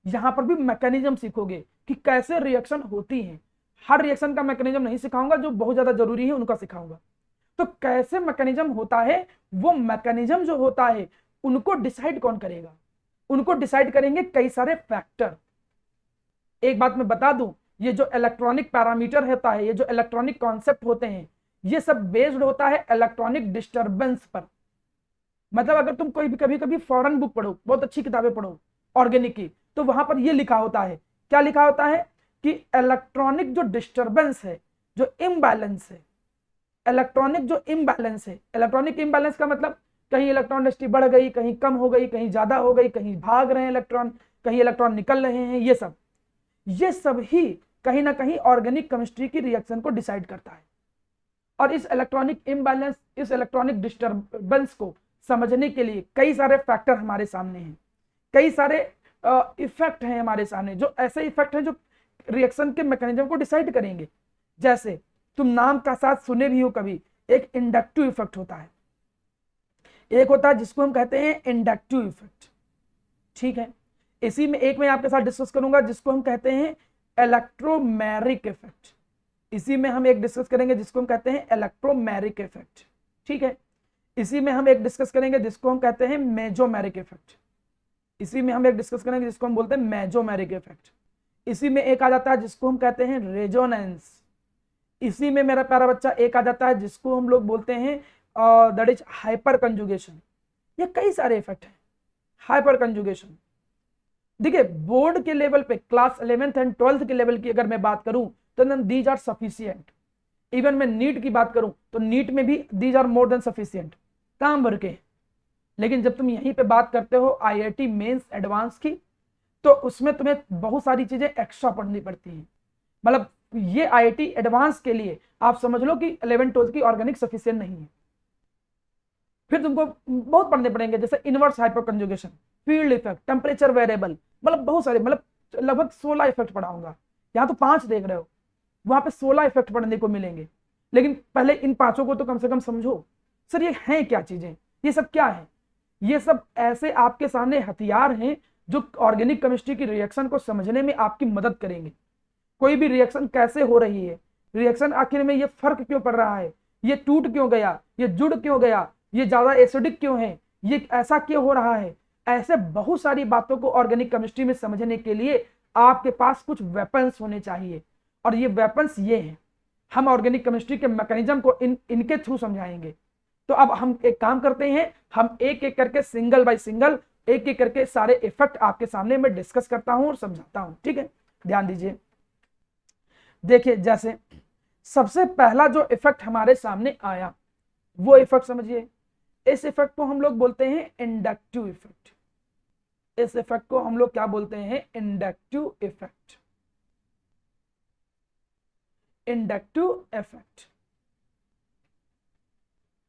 यहाँ पर भी मैकेनिज्म सीखोगे कि कैसे रिएक्शन होती है। हर रिएक्शन का मैकेनिज्म नहीं सिखाऊंगा, जो बहुत ज्यादा जरूरी है उनका सिखाऊंगा। तो कैसे मैकेनिज्म होता है, वो मैकेनिज्म जो होता है उनको डिसाइड कौन करेगा? उनको डिसाइड करेंगे कई सारे फैक्टर। एक बात मैं बता दूं, ये जो इलेक्ट्रॉनिक पैरामीटर होता है, ये जो इलेक्ट्रॉनिक कॉन्सेप्ट होते हैं, ये सब बेस्ड होता है इलेक्ट्रॉनिक डिस्टरबेंस पर। मतलब अगर तुम कोई भी कभी कभी फॉरेन बुक पढ़ो, बहुत अच्छी किताबें पढ़ो ऑर्गेनिक की, तो वहां पर ये लिखा होता है, क्या लिखा होता है कि इलेक्ट्रॉनिक जो डिस्टरबेंस है, जो इम्बैलेंस है, इलेक्ट्रॉनिक जो इम्बैलेंस है, इलेक्ट्रॉनिक इम्बैलेंस का मतलब कहीं इलेक्ट्रॉन डेंसिटी बढ़ गई, कहीं कम हो गई, कहीं ज्यादा हो गई, कहीं भाग रहे हैं इलेक्ट्रॉन, कहीं इलेक्ट्रॉन निकल रहे हैं, ये सब ही कहीं ना कहीं ऑर्गेनिक केमिस्ट्री की रिएक्शन को डिसाइड करता है। और इस इलेक्ट्रॉनिक इम्बैलेंस, इस इलेक्ट्रॉनिक डिस्टरबेंस को समझने के लिए कई सारे फैक्टर हमारे सामने हैं, कई सारे इफेक्ट हैं हमारे सामने, जो ऐसे इफेक्ट हैं जो रिएक्शन के मैकेनिज्म को डिसाइड करेंगे। जैसे तुम नाम का साथ सुने भी हो कभी, एक इंडक्टिव इफेक्ट होता है, एक होता है जिसको हम कहते हैं इंडक्टिव इफेक्ट, ठीक है। इसी में एक मैं आपके साथ डिस्कस करूंगा जिसको हम कहते हैं इलेक्ट्रोमैरिक इफेक्ट। इसी में हम एक डिस्कस करेंगे जिसको हम कहते हैं इलेक्ट्रोमैरिक इफेक्ट, ठीक है। इसी में हम एक डिस्कस करेंगे जिसको हम कहते हैं मेजोमैरिक इफेक्ट। इसी में हम एक डिस्कस करेंगे जिसको हम बोलते हैं मेजोमैरिक इफेक्ट। इसी में एक आ जाता है जिसको हम कहते हैं रेजोनेंस। इसी में मेरा प्यारा बच्चा एक आ जाता है जिसको हम लोग बोलते हैं दैट इज हाइपर कंजुगेशन। ये कई सारे इफेक्ट हैं। हाइपर कंजुगेशन, देखिए बोर्ड के लेवल पे क्लास 11th एंड 12th के लेवल की अगर मैं बात करूं तो दीज आर सफिशिएंट। इवन मैं नीट की बात करूं तो नीट में भी these are more than sufficient, काम भर के। लेकिन जब तुम यहीं पे बात करते हो आईआईटी मेंस एडवांस की, तो उसमें तुम्हें बहुत सारी चीजें एक्स्ट्रा पढ़नी पड़ती हैं। मतलब ये आईआईटी एडवांस के लिए आप समझ लो कि 11th-12th की ऑर्गेनिक सफिशिएंट नहीं है। फिर तुमको बहुत पढ़ने पड़ेंगे, जैसे inverse hyper conjugation, field effect, temperature variable, मतलब बहुत सारे, मतलब लगभग 16 इफेक्ट पढ़ाऊंगा। यहाँ तो 5 देख रहे हो, वहां पे 16 इफेक्ट पढ़ने को मिलेंगे। लेकिन पहले इन 5 को तो कम से कम समझो। सर ये हैं क्या चीजें, ये सब क्या है? ये सब ऐसे आपके सामने हथियार हैं जो ऑर्गेनिक केमिस्ट्री की रिएक्शन को समझने में आपकी मदद करेंगे। कोई भी रिएक्शन कैसे हो रही है, रिएक्शन आखिर में ये फर्क क्यों पड़ रहा है, ये टूट क्यों गया, ये जुड़ क्यों गया, ये ज्यादा एसिडिक क्यों है, ये ऐसा क्यों हो रहा है, ऐसे बहुत सारी बातों को ऑर्गेनिक केमिस्ट्री में समझने के लिए आपके पास कुछ वेपन्स होने चाहिए। और ये वेपन्स ये हैं, हम ऑर्गेनिक केमिस्ट्री के मैकेनिज्म को इनके थ्रू समझाएंगे। तो अब हम एक काम करते हैं, हम एक एक करके सिंगल बाय सिंगल एक एक करके सारे इफेक्ट आपके सामने मैं डिस्कस करता हूं और समझाता हूं, ठीक है। ध्यान दीजिए, देखिए जैसे सबसे पहला जो इफेक्ट हमारे सामने आया वो इफेक्ट समझिए। इस इफेक्ट को हम लोग बोलते हैं इंडक्टिव इफेक्ट। इस इफेक्ट को हम लोग क्या बोलते हैं? Inductive effect. इंडक्टिव इफेक्ट,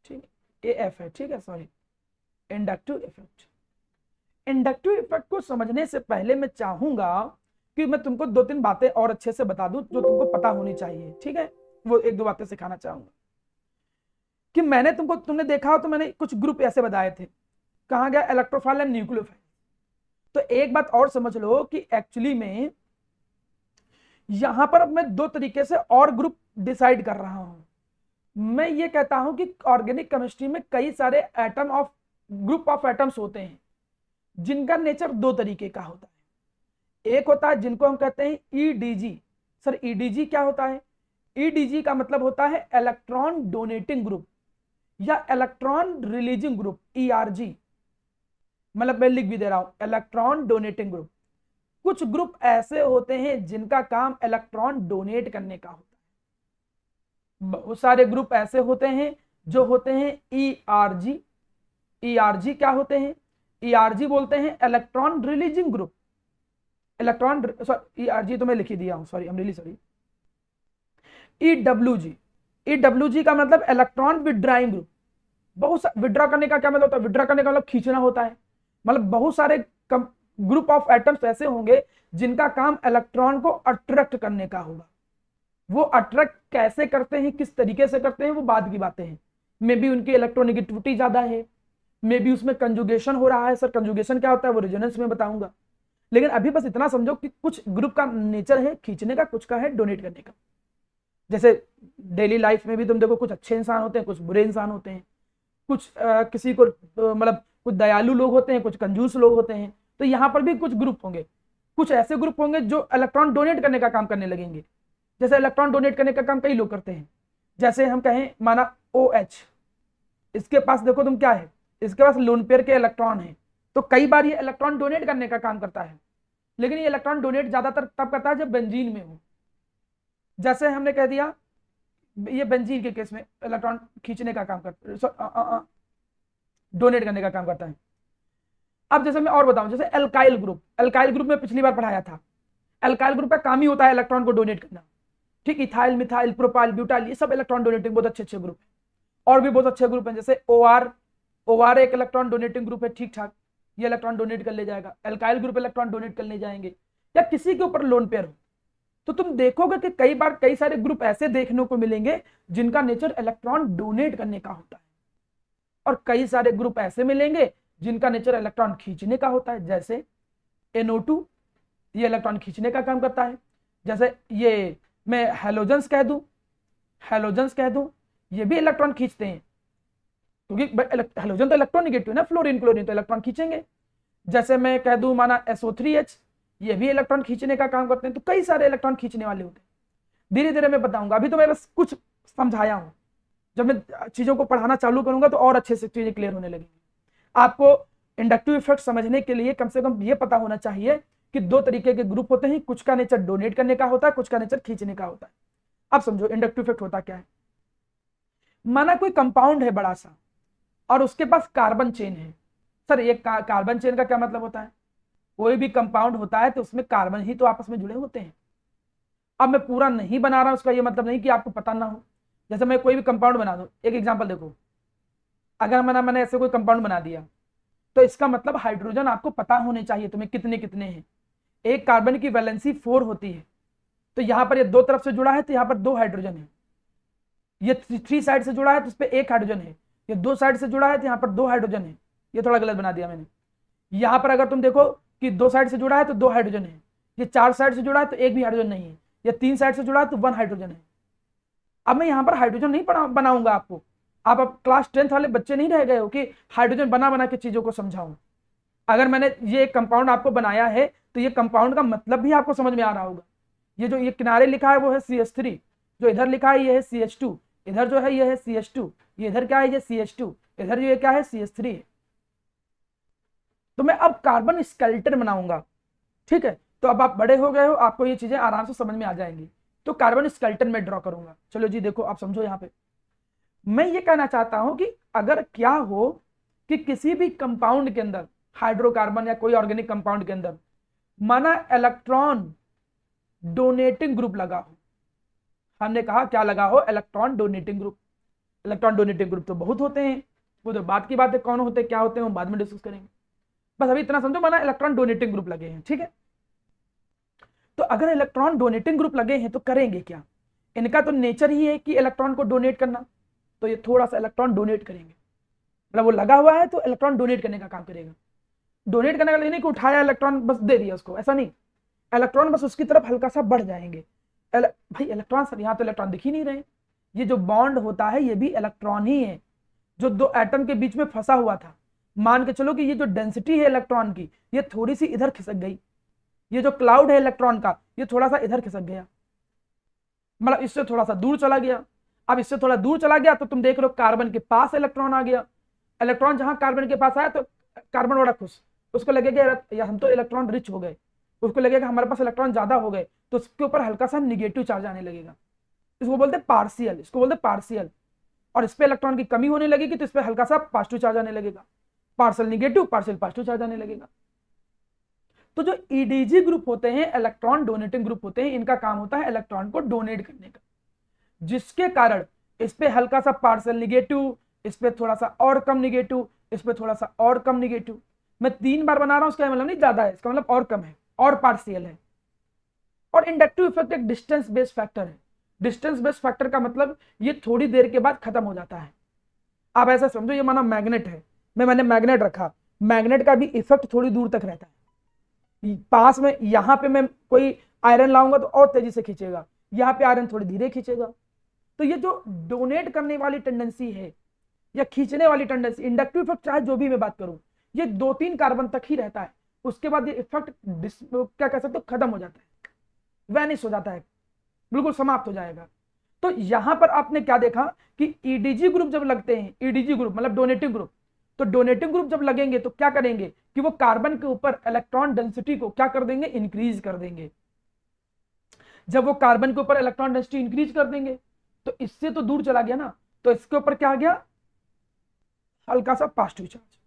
ठीक है, एफ है, ठीक है, sorry, inductive effect. Inductive effect को समझने से पहले मैं चाहूंगा कि मैं तुमको 2-3 बातें और अच्छे से बता दूं जो तुमको पता होनी चाहिए, ठीक है। वो 1-2 बातें सिखाना चाहूंगा कि तुमने देखा हो तो मैंने कुछ ग्रुप ऐसे बताए थे, कहा गया इलेक्ट्रोफाइल एंड न्यूक्लियोफाइल। तो एक बात और समझ लो कि एक्चुअली में यहां पर मैं 2 तरीके से और ग्रुप डिसाइड कर रहा हूं। मैं ये कहता हूं कि ऑर्गेनिक केमिस्ट्री में कई सारे atom of group of atoms होते हैं जिनका नेचर 2 तरीके का होता है। एक होता है जिनको हम कहते हैं ईडीजी। सर ईडीजी क्या होता है? ईडीजी का मतलब होता है इलेक्ट्रॉन डोनेटिंग ग्रुप या इलेक्ट्रॉन रिलीजिंग ग्रुप, ईआरजी। मतलब मैं लिख भी दे रहा हूं, इलेक्ट्रॉन डोनेटिंग ग्रुप। कुछ ग्रुप ऐसे होते हैं जिनका काम इलेक्ट्रॉन डोनेट करने का होता है। बहुत सारे ग्रुप ऐसे होते हैं जो होते हैं ईआरजी। ईआरजी क्या होते हैं? ईआरजी बोलते हैं electron releasing group. Electron, sorry ERG तो मैं लिख ही दिया हूं, sorry, I am really sorry. EWG, EWG का मतलब इलेक्ट्रॉन विड्राइंग ग्रुप। बहुत विड्रॉ करने का क्या मतलब होता है? विड्रॉ करने का मतलब खींचना होता है। मतलब बहुत सारे ग्रुप ऑफ एटम्स ऐसे होंगे जिनका काम इलेक्ट्रॉन को अट्रैक्ट करने का होगा। वो अट्रैक्ट कैसे करते हैं, किस तरीके से करते हैं, वो बाद की बातें हैं। मे बी उनकी इलेक्ट्रोनेगेटिविटी ज्यादा है, मे बी उसमें कंजुगेशन हो रहा है। सर कंजुगेशन क्या होता है वो रेजोनेंस में बताऊंगा। लेकिन अभी बस इतना समझो कि कुछ ग्रुप का नेचर है खींचने का, कुछ का है डोनेट करने का। जैसे डेली लाइफ में भी तुम देखो, कुछ अच्छे इंसान होते हैं, कुछ बुरे इंसान होते हैं। कुछ किसी को मतलब कुछ दयालु लोग होते हैं, कुछ कंजूस लोग होते हैं। तो यहाँ पर भी कुछ ग्रुप होंगे, कुछ ऐसे ग्रुप होंगे जो इलेक्ट्रॉन डोनेट करने का काम करने लगेंगे। जैसे इलेक्ट्रॉन डोनेट करने का काम कई लोग करते हैं। जैसे हम कहें माना OH, इसके पास देखो तुम क्या है, इसके पास लोन पेयर के इलेक्ट्रॉन है, तो कई बार ये इलेक्ट्रॉन डोनेट करने का काम करता है। लेकिन ये इलेक्ट्रॉन डोनेट ज्यादातर तब करता है जब बेंजीन में हो। जैसे हमने कह दिया ये बेंजीन के केस में इलेक्ट्रॉन खींचने का काम करता, डोनेट करने का काम करता है। अब जैसे मैं और बताऊं, जैसे एल्काइल ग्रुप, एल्काइल ग्रुप में पिछली बार पढ़ाया था। एल्काइल ग्रुप का काम ही होता है इलेक्ट्रॉन को डोनेट करना। ठीक, इथाइल, मिथाइल, प्रोपाइल, ब्यूटाइल, ये सब इलेक्ट्रॉन डोनेटिंग बहुत अच्छे ग्रुप है। और भी बहुत अच्छे ग्रुप हैं, जैसे OR एक इलेक्ट्रॉन डोनेटिंग ग्रुप है, ठीक ठाक, ये इलेक्ट्रॉन डोनेट कर ले जाएगा। एल्काइल ग्रुप इलेक्ट्रॉन डोनेट कर ले जाएंगे। या किसी के ऊपर लोन पेयर हो तो तुम देखोगे कि कई बार कई सारे ग्रुप ऐसे देखने को मिलेंगे जिनका नेचर इलेक्ट्रॉन डोनेट करने का होता है, और कई सारे ग्रुप ऐसे मिलेंगे जिनका नेचर इलेक्ट्रॉन खींचने का होता है। जैसे NO2, ये इलेक्ट्रॉन खींचने का काम करता है। जैसे ये मैं हैलोजेंस कह दूं, ये भी इलेक्ट्रॉन खींचते हैं, क्योंकि हैलोजन तो इलेक्ट्रॉन निगेटिव है ना, फ्लोरीन क्लोरीन तो इलेक्ट्रॉन खींचेंगे। जैसे मैं कह दूं माना SO3H, ये भी इलेक्ट्रॉन खींचने का काम करते हैं। तो कई सारे इलेक्ट्रॉन खींचने वाले होते हैं। धीरे धीरे मैं बताऊंगा, अभी तो मैं बस कुछ समझाया हूं। जब मैं चीजों को पढ़ाना चालू करूंगा तो और अच्छे से चीजें क्लियर होने लगेंगी। आपको इंडक्टिव इफेक्ट समझने के लिए कम से कम ये पता होना चाहिए कि दो तरीके के ग्रुप होते हैं, कुछ का नेचर डोनेट करने का होता है, कुछ का नेचर खींचने का होता है। अब समझो इंडक्टिव इफेक्ट होता क्या है। माना कोई कंपाउंड है बड़ा सा और उसके पास कार्बन चेन है। सर ये कार्बन चेन का क्या मतलब होता है? कोई भी कंपाउंड होता है तो उसमें कार्बन ही तो आपस में जुड़े होते हैं। अब मैं पूरा नहीं बना रहा, उसका ये मतलब नहीं कि आपको पता ना हो। जैसे मैं कोई भी कंपाउंड बना दूं, एक एग्जांपल देखो, अगर मैंने ऐसे कोई कंपाउंड बना दिया तो इसका मतलब हाइड्रोजन आपको पता होने चाहिए तुम्हें कितने कितने हैं। एक कार्बन की वैलेंसी 4 होती है, तो यहाँ पर ये दो तरफ से जुड़ा है तो यहाँ पर 2 हाइड्रोजन है। ये 3 साइड से जुड़ा है तो इस पर 1 हाइड्रोजन है। ये 2 साइड से जुड़ा है तो यहाँ पर 2 हाइड्रोजन है। ये थोड़ा गलत बना दिया मैंने। यहाँ पर अगर तुम देखो कि 2 साइड से जुड़ा है तो 2 हाइड्रोजन है। ये 4 साइड से जुड़ा है तो 1 भी हाइड्रोजन नहीं है। ये 3 साइड से जुड़ा है तो 1 हाइड्रोजन है। अब मैं यहाँ पर हाइड्रोजन नहीं बनाऊंगा आपको। आप अब क्लास 10th वाले बच्चे नहीं रह गए हो कि हाइड्रोजन बना बना के चीजों को समझाऊं। अगर मैंने ये एक कंपाउंड आपको बनाया है तो ये कंपाउंड का मतलब भी आपको समझ में आ रहा होगा। ये जो ये किनारे लिखा है वो है CH3, जो इधर लिखा है ये है CH2, इधर जो है ये है CH2, ये इधर क्या है ये CH2, इधर ये क्या है CH3 है। तो मैं अब कार्बन स्केलेटन बनाऊंगा, ठीक है। तो अब आप बड़े हो गए हो, आपको ये चीजें आराम से समझ में आ जाएंगी। तो कार्बन स्केलेटन में ड्रॉ करूंगा। चलो जी देखो, आप समझो। यहाँ पे मैं ये कहना चाहता हूं कि अगर क्या हो कि किसी भी कंपाउंड के अंदर, हाइड्रोकार्बन या कोई ऑर्गेनिक कंपाउंड के अंदर, माना इलेक्ट्रॉन डोनेटिंग ग्रुप लगा हो। हमने कहा क्या लगा हो? Electron donating group. Electron donating group तो बहुत होते हैं, वो तो बात की बात है, कौन होते हैं क्या होते हैं वो बाद में डिस्कस करेंगे। बस अभी इतना समझो, माना इलेक्ट्रॉन डोनेटिंग ग्रुप लगे हैं, ठीक है। तो अगर इलेक्ट्रॉन डोनेटिंग ग्रुप लगे हैं तो करेंगे क्या? इनका तो नेचर ही है कि इलेक्ट्रॉन को डोनेट करना, तो ये थोड़ा सा इलेक्ट्रॉन डोनेट करेंगे। मतलब वो लगा हुआ है तो इलेक्ट्रॉन डोनेट करने का काम करेगा। डोनेट करने का नहीं कि उठाया इलेक्ट्रॉन बस दे दिया उसको, ऐसा नहीं। इलेक्ट्रॉन बस उसकी तरफ हल्का सा बढ़ जाएंगे। भाई इलेक्ट्रॉन, सर यहाँ तो इलेक्ट्रॉन दिख ही नहीं रहे। ये जो बॉन्ड होता है ये भी इलेक्ट्रॉन ही है, जो 2 एटम के बीच में फंसा हुआ था। मान के चलो कि ये जो डेंसिटी है इलेक्ट्रॉन की, ये थोड़ी सी इधर खिसक गई। ये जो क्लाउड है इलेक्ट्रॉन का, ये थोड़ा सा इधर खिसक गया, मतलब इससे थोड़ा सा दूर चला गया। अब इससे थोड़ा दूर चला गया तो तुम देख लो कार्बन के पास इलेक्ट्रॉन आ गया। इलेक्ट्रॉन जहां कार्बन के पास आया तो कार्बन बड़ा खुश, उसको लगेगा यार हम तो इलेक्ट्रॉन रिच हो गए, उसको लगेगा हमारे पास इलेक्ट्रॉन ज्यादा हो गए, तो उसके ऊपर हल्का सा निगेटिव चार्ज आने लगेगा। इसको बोलते हैं पार्शियल, इसको बोलते हैं पार्शियल। और इस पे इलेक्ट्रॉन की कमी होने लगेगी तो इस पे हल्का सा पॉजिटिव चार्ज आने लगेगा। Partial negative, partial positive charge आने लगेगा। तो जो EDG ग्रुप होते हैं, इलेक्ट्रॉन डोनेटिंग ग्रुप होते हैं, इनका काम होता है इलेक्ट्रॉन को डोनेट करने का, जिसके कारण इस पे हल्का सा पार्शियल निगेटिव, इस पे थोड़ा सा और कम निगेटिव, इस पे थोड़ा सा और कम निगेटिव। मैं 3 बार बना रहा हूं, उसका मतलब नहीं ज्यादा है, इसका मतलब और कम है और पार्शियल है। और इंडक्टिव इफेक्ट एक डिस्टेंस बेस्ड फैक्टर है। डिस्टेंस बेस्ड फैक्टर का मतलब ये थोड़ी देर के बाद खत्म हो जाता है। आप ऐसा समझो, ये माना मैग्नेट है, मैंने मैग्नेट रखा, मैग्नेट का भी इफेक्ट थोड़ी दूर तक रहता है। पास में यहां पे मैं कोई आयरन लाऊंगा तो और तेजी से खींचेगा, यहाँ पे आयरन थोड़ी धीरे खींचेगा। तो ये जो डोनेट करने वाली टेंडेंसी है या खींचने वाली टेंडेंसी, इंडक्टिव इफेक्ट चाहे जो भी मैं बात करूं, ये 2-3 कार्बन तक ही रहता है, उसके बाद ये इफेक्ट क्या कह सकते हो, खत्म हो जाता है, वैनिश हो जाता है, बिल्कुल समाप्त हो जाएगा। तो यहां पर आपने क्या देखा कि ईडीजी ग्रुप जब लगते हैं, ईडीजी ग्रुप मतलब डोनेटिंग ग्रुप, तो डोनेटिंग ग्रुप जब लगेंगे तो क्या करेंगे कि वो कार्बन के ऊपर इलेक्ट्रॉन डेंसिटी को क्या कर देंगे, इंक्रीज कर देंगे। जब वो कार्बन के ऊपर इलेक्ट्रॉन डेंसिटी इंक्रीज कर देंगे तो इससे तो दूर चला गया ना, तो इसके ऊपर क्या आ गया, हल्का सा पॉजिटिव चार्ज।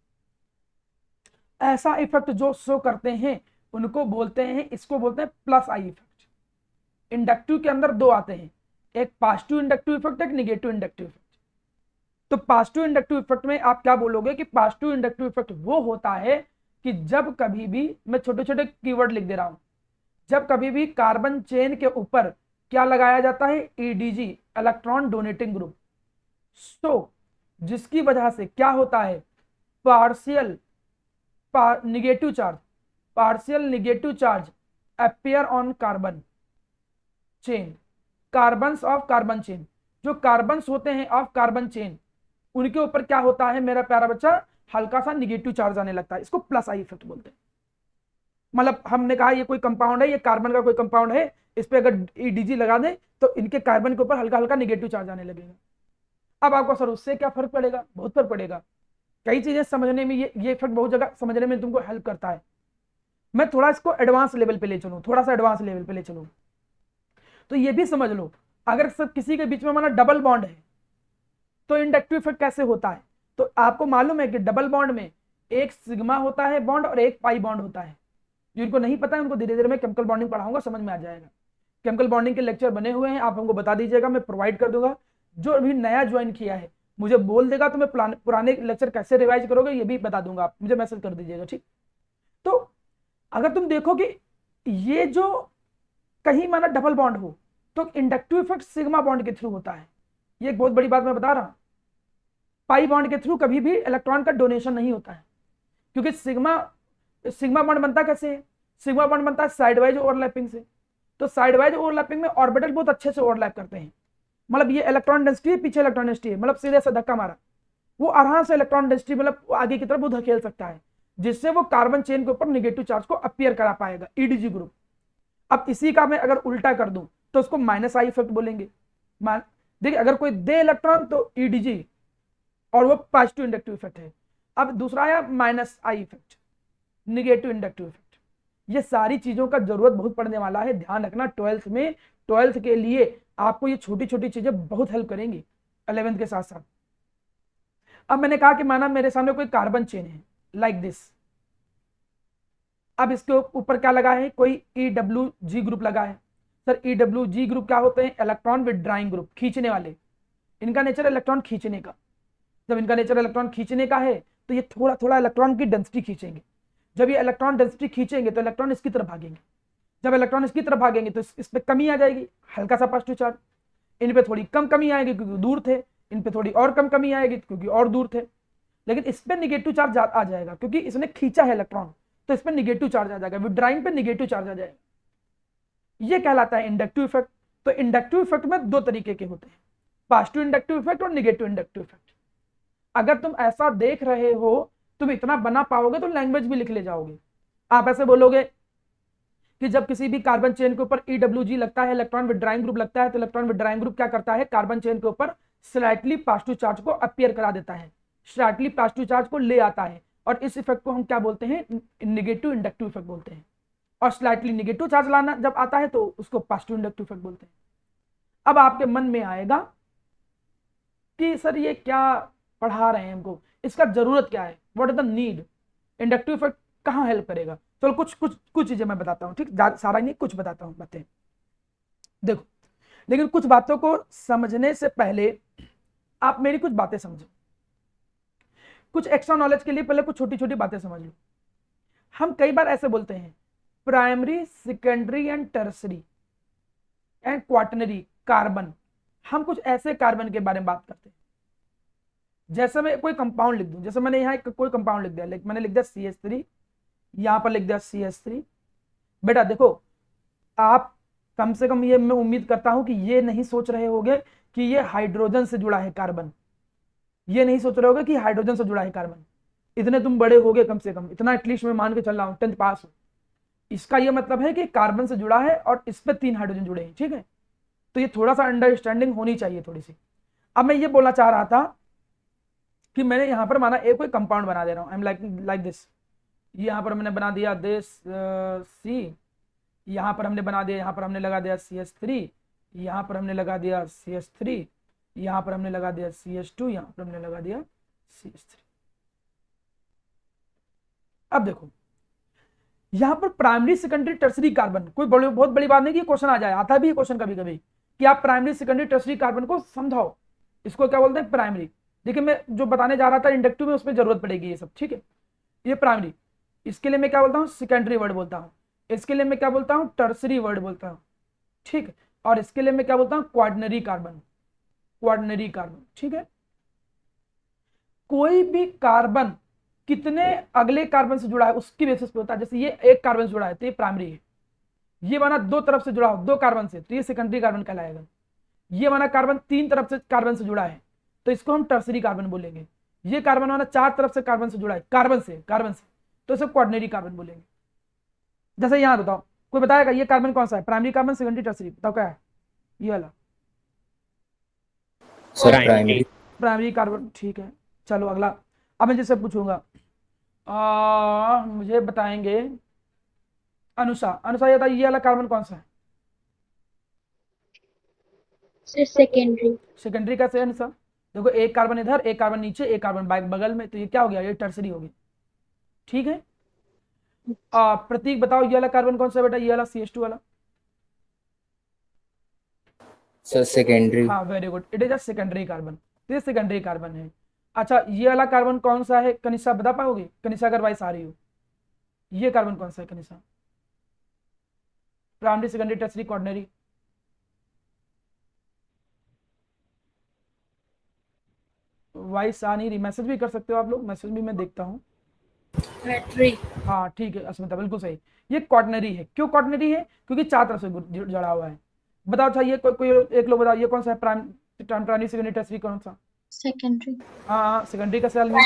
ऐसा इफेक्ट जो शो करते हैं उनको बोलते हैं, इसको बोलते हैं प्लस आई इफेक्ट। इंडक्टिव के अंदर दो आते हैं, एक पॉजिटिव इंडक्टिव इफेक्ट, एक नेगेटिव इंडक्टिव इफेक्ट। तो पॉजिटिव इंडक्टिव इफेक्ट में आप क्या बोलोगे कि पॉजिटिव इंडक्टिव इफेक्ट वो होता है कि जब कभी भी, मैं छोटे छोटे कीवर्ड लिख दे रहा हूं, जब कभी भी कार्बन चेन के ऊपर क्या लगाया जाता है, ईडीजी इलेक्ट्रॉन डोनेटिंग ग्रुप, तो जिसकी वजह से क्या होता है, partial negative charge, partial negative charge appear on carbon chain, carbons of carbon chain, जो कार्बन्स होते हैं ऑफ कार्बन चेन उनके ऊपर क्या होता है मेरा प्यारा बच्चा, हल्का सा निगेटिव चार्ज आने लगता है। इसको प्लस आई इफेक्ट बोलते हैं। मतलब हमने कहा ये कोई कंपाउंड है, ये कार्बन का कोई कंपाउंड है, इस पे अगर ईडीजी लगा दें तो इनके कार्बन के ऊपर हल्का हल्का निगेटिव चार्ज आने लगेगा। अब आपको सर उससे क्या फर्क पड़ेगा, बहुत फर्क पड़ेगा। कई चीजें समझने में ये इफेक्ट बहुत जगह समझने में तुमको हेल्प करता है। मैं थोड़ा इसको एडवांस लेवल पे ले चलूं, थोड़ा सा एडवांस लेवल पे ले चलूं, तो ये भी समझ लो, अगर सब किसी के बीच में हमारा डबल बॉन्ड है तो इंडक्टिव इफेक्ट कैसे होता है। तो आपको मालूम है कि डबल बॉन्ड में एक सिग्मा होता है बॉन्ड और एक पाई बॉन्ड होता है। जिनको नहीं पता है उनको धीरे धीरे मैं केमिकल बॉन्डिंग पढ़ाऊंगा, समझ में आ जाएगा। केमिकल बॉन्डिंग के लेक्चर बने हुए हैं, आप हमको बता दीजिएगा, मैं प्रोवाइड कर दूंगा। जो अभी नया ज्वाइन किया है मुझे बोल देगा तो मैं पुराने लेक्चर कैसे रिवाइज करोगे ये भी बता दूंगा, आप मुझे मैसेज कर दीजिएगा, ठीक। तो अगर तुम देखो कि ये जो कहीं माना डबल बॉन्ड हो तो इंडक्टिव इफेक्ट सिग्मा बॉन्ड के थ्रू होता है। ये एक बहुत बड़ी बात मैं बता रहा हूं, पाई बॉन्ड के थ्रू कभी भी इलेक्ट्रॉन का डोनेशन नहीं होता है, क्योंकि सिग्मा बॉन्ड बनता कैसे है, सिग्मा बॉन्ड बनता है साइडवाइज ओवरलैपिंग से। तो साइडवाइज ओवरलैपिंग में ऑर्बिटल बहुत अच्छे से ओवरलैप करते हैं, मतलब ये इलेक्ट्रॉन डेंसिटी है, पीछे इलेक्ट्रॉन डेंसिटी है, मतलब सीधे से धक्का मारा वो आराम से इलेक्ट्रॉन डेंसिटी मतलब आगे की तरफ वो धकेल सकता है, जिससे वो कार्बन चेन के ऊपर निगेटिव चार्ज को अपीयर करा पाएगा, ईडीजी ग्रुप। अब इसी का मैं अगर उल्टा कर दूं तो उसको माइनस आई इफेक्ट बोलेंगे। देखिए अगर कोई दे इलेक्ट्रॉन तो ईडीजी और वो पॉजिटिव इंडक्टिव इफेक्ट है। अब दूसरा आया minus I effect, negative inductive effect. ये सारी चीजों का जरूरत बहुत पड़ने वाला है, ध्यान रखना 12th में। 12th के लिए आपको ये छोटी छोटी चीजें बहुत हेल्प करेंगी 11th के साथ साथ। अब मैंने कहा कि माना मेरे सामने कोई कार्बन चेन है लाइक दिस, अब इसके ऊपर क्या लगा है, कोई EWG ग्रुप लगा है। सर EWG ग्रुप क्या होते हैं, इलेक्ट्रॉन विथड्राइंग ग्रुप, खींचने वाले। इनका नेचर इलेक्ट्रॉन खींचने का, जब इनका नेचर इलेक्ट्रॉन खींचने का है तो ये थोड़ा थोड़ा इलेक्ट्रॉन की डेंसिटी खींचेंगे। जब ये इलेक्ट्रॉन डेंसिटी खींचेंगे तो इलेक्ट्रॉन इसकी तरफ भागेंगे, जब इलेक्ट्रॉन इसकी तरफ भागेंगे तो इस पे कमी आ जाएगी, हल्का सा पॉजिटिव चार्ज। इन पे थोड़ी कम कमी आएगी क्योंकि दूर थे, इन पे थोड़ी और कम कमी आएगी क्योंकि और दूर थे। लेकिन इस पे निगेटिव चार्ज आ जाएगा क्योंकि इसने खींचा है इलेक्ट्रॉन, तो इस पे निगेटिव चार्ज आ जाएगा, विड्राइंग पे निगेटिव चार्ज आ जाएगा। ये कहलाता है इंडक्टिव इफेक्ट। तो इंडक्टिव इफेक्ट में दो तरीके के होते हैं, पॉजिटिव इंडक्टिव इफेक्ट और निगेटिव इंडक्टिव इफेक्ट। अगर तुम ऐसा देख रहे हो, तुम इतना बना पाओगे तो लैंग्वेज भी लिख ले जाओगे। आप ऐसे बोलोगे कि जब किसी भी कार्बन चेन के ऊपर EWG लगता है, इलेक्ट्रॉन विड्राइंग ग्रुप लगता है, तो इलेक्ट्रॉन विड्राइंग ग्रुप क्या करता है, कार्बन चेन के ऊपर स्लाइटली पॉजिटिव चार्ज को अपीयर करा देता है, स्लाइटली पॉजिटिव चार्ज को ले आता है, और इस इफेक्ट को हम क्या बोलते हैं, निगेटिव इंडक्टिव इफेक्ट बोलते हैं। और स्लाइटली निगेटिव चार्ज लाना जब आता है तो उसको पॉजिटिव इंडक्टिव इफेक्ट बोलते हैं। अब आपके मन में आएगा कि सर ये क्या पढ़ा रहे हैं हमको, इसका जरूरत क्या है, what is the need, inductive effect कहाँ हेल्प करेगा। चलो कुछ चीजें मैं बताता हूँ, ठीक, सारा नहीं, कुछ बताता हूँ बातें। देखो, लेकिन कुछ बातों को समझने से पहले आप मेरी कुछ बातें समझो, कुछ एक्स्ट्रा नॉलेज के लिए पहले कुछ छोटी छोटी बातें समझ लो। हम कई बार ऐसे बोलते हैं primary, secondary and tertiary and quaternary carbon. हम कुछ ऐसे कार्बन के बारे में बात करते हैं, जैसे मैं कोई कंपाउंड लिख दूं, जैसे मैंने यहाँ कोई कंपाउंड लिख दिया, मैंने लिख दिया CH3, यहां पर लिख दिया CH3। बेटा देखो, आप कम से कम ये मैं उम्मीद करता हूं कि ये नहीं सोच रहे होंगे कि ये हाइड्रोजन से जुड़ा है कार्बन, ये नहीं सोच रहे होगे कि हाइड्रोजन से जुड़ा है कार्बन। इतने तुम बड़े हो गए कम से कम, इतना एटलीस्ट मैं मान के चल रहा हूँ 10th पास हो। इसका ये मतलब है कि कार्बन से जुड़ा है और इस पे 3 हाइड्रोजन जुड़े हैं, ठीक है। तो ये थोड़ा सा अंडरस्टैंडिंग होनी चाहिए थोड़ी सी। अब मैं ये बोलना चाह रहा था कि मैंने यहाँ पर माना एक कोई कंपाउंड बना दे रहा हूँ, आई एम लाइक दिस। यहाँ पर हमने बना दिया दिस सी, यहाँ पर हमने बना दिया, यहाँ पर हमने लगा दिया CH3, यहाँ पर हमने लगा दिया CH3, यहाँ पर हमने लगा दिया CH2, यहाँ पर हमने लगा दिया CH3। अब देखो यहाँ पर प्राइमरी सेकेंडरी टर्सरी कार्बन, कोई बहुत बड़ी बात नहीं कि क्वेश्चन आ जाए, आता भी है क्वेश्चन कभी कभी कि आप प्राइमरी सेकेंडरी टर्सरी कार्बन को समझाओ, इसको क्या बोलते हैं प्राइमरी। देखिए मैं जो बताने जा रहा था इंडक्टिव में उसमें जरूरत पड़ेगी ये सब, ठीक है। ये प्राइमरी, इसके लिए मैं क्या बोलता हूँ सेकेंडरी वर्ड बोलता हूँ, इसके लिए मैं क्या बोलता हूँ टर्सरी वर्ड बोलता हूँ, ठीक है। और इसके लिए मैं क्या बोलता हूँ क्वार्टनरी कार्बन, क्वार्टनरी कार्बन, ठीक है। कोई भी कार्बन कितने अगले कार्बन से जुड़ा है उसकी बेसिस पे होता है। जैसे ये एक कार्बन से जुड़ा है तो ये प्राइमरी है, ये वाला दो तरफ से जुड़ा हो, दो कार्बन से, तो ये सेकेंडरी कार्बन कहलाएगा। ये वाला कार्बन 3 तरफ से कार्बन से जुड़ा है तो इसको हम टर्सरी कार्बन बोलेंगे। ये कार्बन वाला 4 तरफ से कार्बन से जुड़ा है, कार्बन से तो इसे क्वार्टनरी कार्बन बोलेंगे। जैसे यहाँ बताओ, कोई बताएगा ये कार्बन कौन सा है, प्राइमरी कार्बन सेकेंडरी टर्सरी, बताओ क्या है ये वाला। Sir primary. प्राइमरी कार्बन, ठीक है। चलो अगला, अब मैं जिससे पूछूंगा मुझे बताएंगे अनुषा, अनुषा ये बताइए ये वाला कार्बन कौन सा है। Sir secondary. सेकेंडरी कैसे है अनुषा, देखो एक कार्बन इधर, एक कार्बन नीचे, एक कार्बन बगल में, तो ये क्या हो गया, ये टर्सरी हो गई, ठीक है। प्रतीक बताओ ये वाला कार्बन कौन सा है बेटा, ये वाला CH2 वाला। Sir secondary. हाँ very good, it is a secondary carbon, तो ये सेकेंडरी कार्बन है। अच्छा ये वाला कार्बन कौन सा है कनिष्ठा बता पाओगे, कनिष्ठा अगर वाइस आ रही हो, ये कार्बन कौन सा है Kanishtha, primary secondary tertiary quaternary. Voice आ नहीं रही, मैसेज भी कर सकते हो आप लोग, मैसेज भी मैं देखता हूँ। बैटरी। हाँ ठीक है अस्मिता बिल्कुल सही, ये क्वार्टनरी है। क्यों क्वार्टनरी है, क्योंकि 4 तरफ से जुड़ा हुआ है। बताओ अच्छा ये कोई एक लोग बताओ ये कौन सा है प्राइमरी सेकेंडरी टर्सरी कौन सा। सेकेंडरी। हाँ सेकेंडरी का सेल में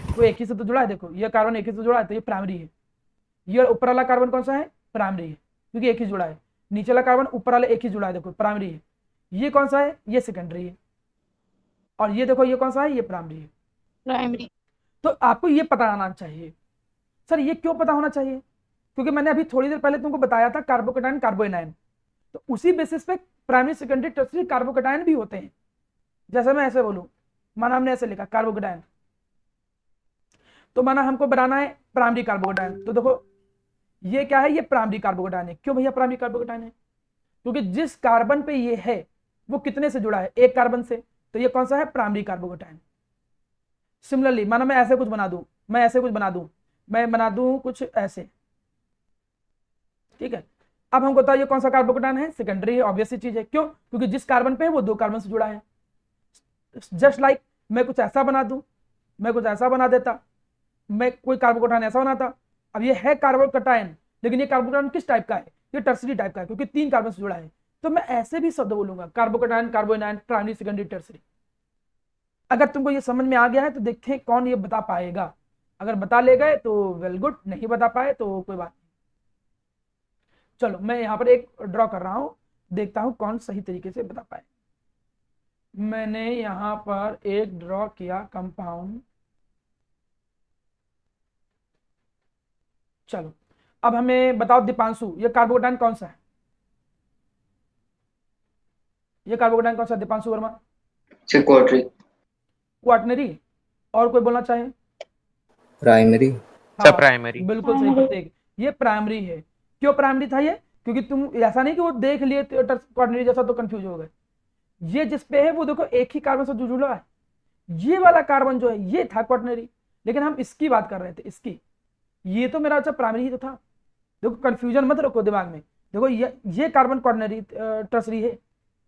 वो एक ही से तो जुड़ा है, देखो ये कार्बन एक ही से जुड़ा है तो ये प्राइमरी है। ये ऊपर वाला कार्बन कौन सा है, प्राइमरी है क्योंकि एक ही जुड़ा है। नीचे वाला कार्बन ऊपर वाले एक ही जुड़ा है, देखो प्राइमरी है। ये कौन सा है, ये सेकेंडरी है। और ये देखो ये कौन सा है, ये प्राइमरी है। प्राइमरी। तो आपको ये पता आना चाहिए। सर ये क्यों पता होना चाहिए, क्योंकि मैंने अभी थोड़ी देर पहले तुमको बताया था कार्बोकेटाइन कार्बोएनाइन, तो उसी बेसिस पे प्राइमरी सेकेंडरी टर्सरी कार्बोकेटाइन भी होते हैं। जैसे मैं ऐसे बोलूं, माना हमने ऐसे लिखा कार्बोकेटाइन, तो माना हमको बनाना है प्राइमरी कार्बोकेटाइन, तो देखो ये क्या है, ये प्राइमरी कार्बोकेटाइन है। क्यों भैया प्राइमरी कार्बोकेटाइन है, क्योंकि जिस कार्बन पे ये है वो कितने से जुड़ा है, एक कार्बन से, तो ये कौन सा है प्राइमरी कार्बोकेटाइन। सिमिलरली माना मैं ऐसे कुछ बना दूं, मैं बना दूं कुछ ऐसे, ठीक है। अब हमको बताओ ये कौन सा कार्बोकेटाइन है, सेकेंडरी है, ऑब्वियस सी चीज है। क्यों, क्योंकि जिस कार्बन पे है वो 2 कार्बन से जुड़ा है। जस्ट लाइक मैं कुछ ऐसा बना दूं, मैं कुछ ऐसा बना देता, मैं कोई कार्बोकेटाइन ऐसा बनाता। अब ये है कार्बोकेटाइन, लेकिन ये कार्बोकेटाइन किस टाइप का है, ये टर्सरी टाइप का है क्योंकि 3 कार्बन से जुड़ा है। तो मैं ऐसे भी शब्द बोलूंगा कार्बोकेटाइन कार्बोएनाइन प्राइमरी सेकेंडरी टर्सरी। अगर तुमको ये समझ में आ गया है तो देखें कौन ये बता पाएगा। अगर बता ले गए तो वेल गुड, नहीं बता पाए तो कोई बात नहीं। चलो मैं यहाँ पर एक ड्रॉ कर रहा हूं, देखता हूं कौन सही तरीके से बता पाए। मैंने यहाँ पर एक ड्रॉ किया कंपाउंड। चलो अब हमें बताओ दीपांशु ये कार्बोकेटाइन कौन सा है, ये कार्बोकेटाइन कौन सा है दीपांशु वर्मा। क्वार्टनरी, और कोई बोलना चाहे। प्राइमरी। हाँ प्राइमरी बिल्कुल सही प्रतीक, ये प्राइमरी है। क्यों प्राइमरी था ये, क्योंकि तुम ऐसा नहीं कि वो देख लिए क्वार्टनरी जैसा तो कंफ्यूज हो गए। ये जिस पे है वो देखो एक ही कार्बन से जुड़ा है, ये वाला कार्बन जो है ये था क्वार्टनरी, लेकिन हम इसकी बात कर रहे थे, इसकी। ये तो मेरा अच्छा प्राइमरी ही तो था। देखो कंफ्यूजन मत रखो दिमाग में, देखो ये कार्बन क्वार्टनरी टर्सरी है।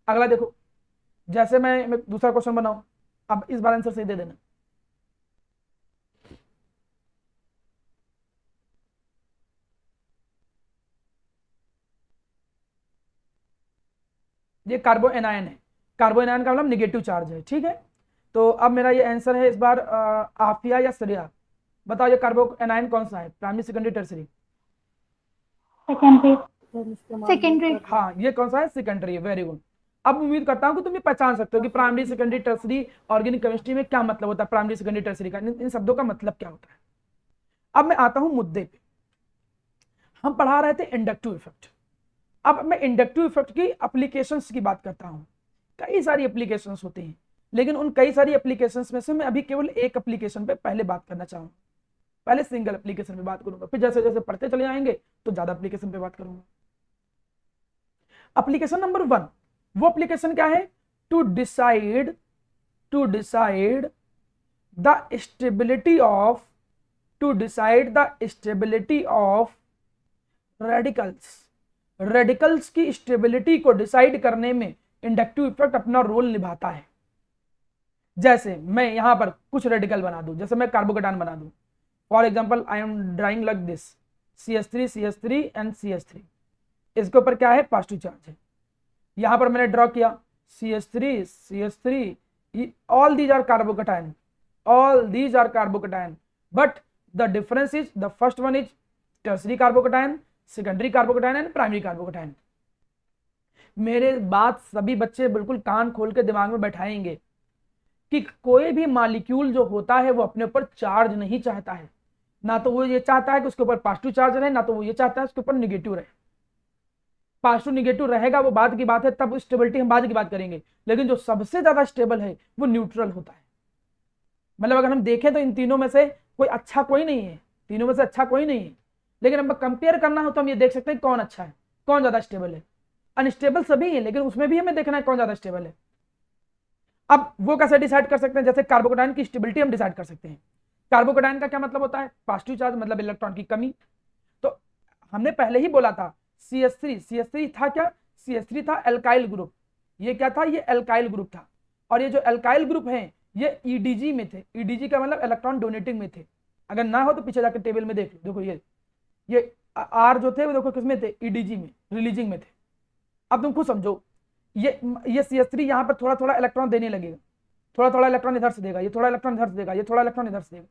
अगला देखो, जैसे मैं दूसरा क्वेश्चन बनाऊं, अब इस बार आंसर सही दे देना। ये कार्बोएनायन है, कार्बोएनायन का मतलब निगेटिव चार्ज है, ठीक है। तो अब मेरा ये आंसर है इस बार आफिया या श्रेया, बताओ ये कार्बो एनायन कौन सा है, primary secondary tertiary? Secondary. Secondary. हाँ ये कौन सा है, सेकेंडरी है, वेरी गुड। अब उम्मीद करता हूं कि तुम ये पहचान सकते हो कि primary secondary tertiary organic chemistry में क्या मतलब होता है, प्राइमरी सेकेंडरी टर्सरी का, इन शब्दों का मतलब क्या होता है। अब मैं आता हूं मुद्दे पे। हम पढ़ा रहे थे इंडक्टिव इफेक्ट। अब मैं इंडक्टिव इफेक्ट की एप्लीकेशंस की बात करता हूं। कई सारी एप्लीकेशंस होती हैं, लेकिन उन कई सारी एप्लीकेशंस में से मैं अभी केवल एक एप्लीकेशन पे पहले बात करना चाहूंगा। पहले सिंगल एप्लीकेशन पे बात करूंगा, फिर जैसे जैसे पढ़ते चले जाएंगे तो ज्यादा एप्लीकेशन पे बात करूंगा। एप्लीकेशन नंबर 1, वो एप्लीकेशन क्या है, to decide the stability of radicals की स्टेबिलिटी को डिसाइड करने में इंडक्टिव इफेक्ट अपना रोल निभाता है। जैसे मैं यहां पर कुछ रेडिकल बना दूं, जैसे मैं कार्बोकेटायन बना दूं, for example I am drawing like this CH3 and CH3। इसके ऊपर क्या है, पॉजिटिव चार्ज है। यहां पर मैंने ड्रॉ किया CH3 all these are carbocation, but the difference is the first one is tertiary carbocation, secondary carbocation and primary carbocation। मेरे बात सभी बच्चे बिल्कुल कान खोल के दिमाग में बैठाएंगे कि कोई भी मॉलिक्यूल जो होता है वो अपने ऊपर चार्ज नहीं चाहता है। ना तो वो ये चाहता है कि उसके ऊपर पॉजिटिव चार्ज रहे, ना तो वो ये चाहता है उसके ऊपर निगेटिव रहे। पॉजिटिव निगेटिव रहेगा वो बाद की बात है, तब स्टेबिलिटी हम बाद की बात करेंगे, लेकिन जो सबसे ज्यादा स्टेबल है वो न्यूट्रल होता है। मतलब अगर हम देखें तो इन तीनों में से कोई अच्छा कोई नहीं है, तीनों में से अच्छा कोई नहीं है, लेकिन हम कंपेयर करना हो तो हम ये देख सकते हैं कौन अच्छा है, कौन ज्यादा स्टेबल है। अनस्टेबल सभी है, लेकिन उसमें भी हमें देखना है कौन ज्यादा स्टेबल है। अब वो कैसे डिसाइड कर सकते हैं, जैसे कार्बोकेटायन की स्टेबिलिटी हम डिसाइड कर सकते हैं। कार्बोकेटायन का क्या मतलब होता है, पॉजिटिव चार्ज मतलब इलेक्ट्रॉन की कमी। तो हमने पहले ही बोला था CH3 था क्या, CH3 था एल्काइल ग्रुप। ये क्या था, ये एल्काइल ग्रुप था। और ये जो एल्काइल ग्रुप है ये EDG में थे। EDG का मतलब इलेक्ट्रॉन डोनेटिंग में थे। अगर ना हो तो पीछे जाकर टेबल में देख लो, देखो ये R जो थे वो देखो किसमें थे, EDG में, रिलीजिंग में थे। अब तुम खुद समझो, ये CH3 यहाँ पर थोड़ा थोड़ा इलेक्ट्रॉन देने लगेगा, थोड़ा थोड़ा इलेक्ट्रॉन इधर से देगा, ये थोड़ा इलेक्ट्रॉन इधर से देगा, ये थोड़ा इलेक्ट्रॉन इधर से देगा।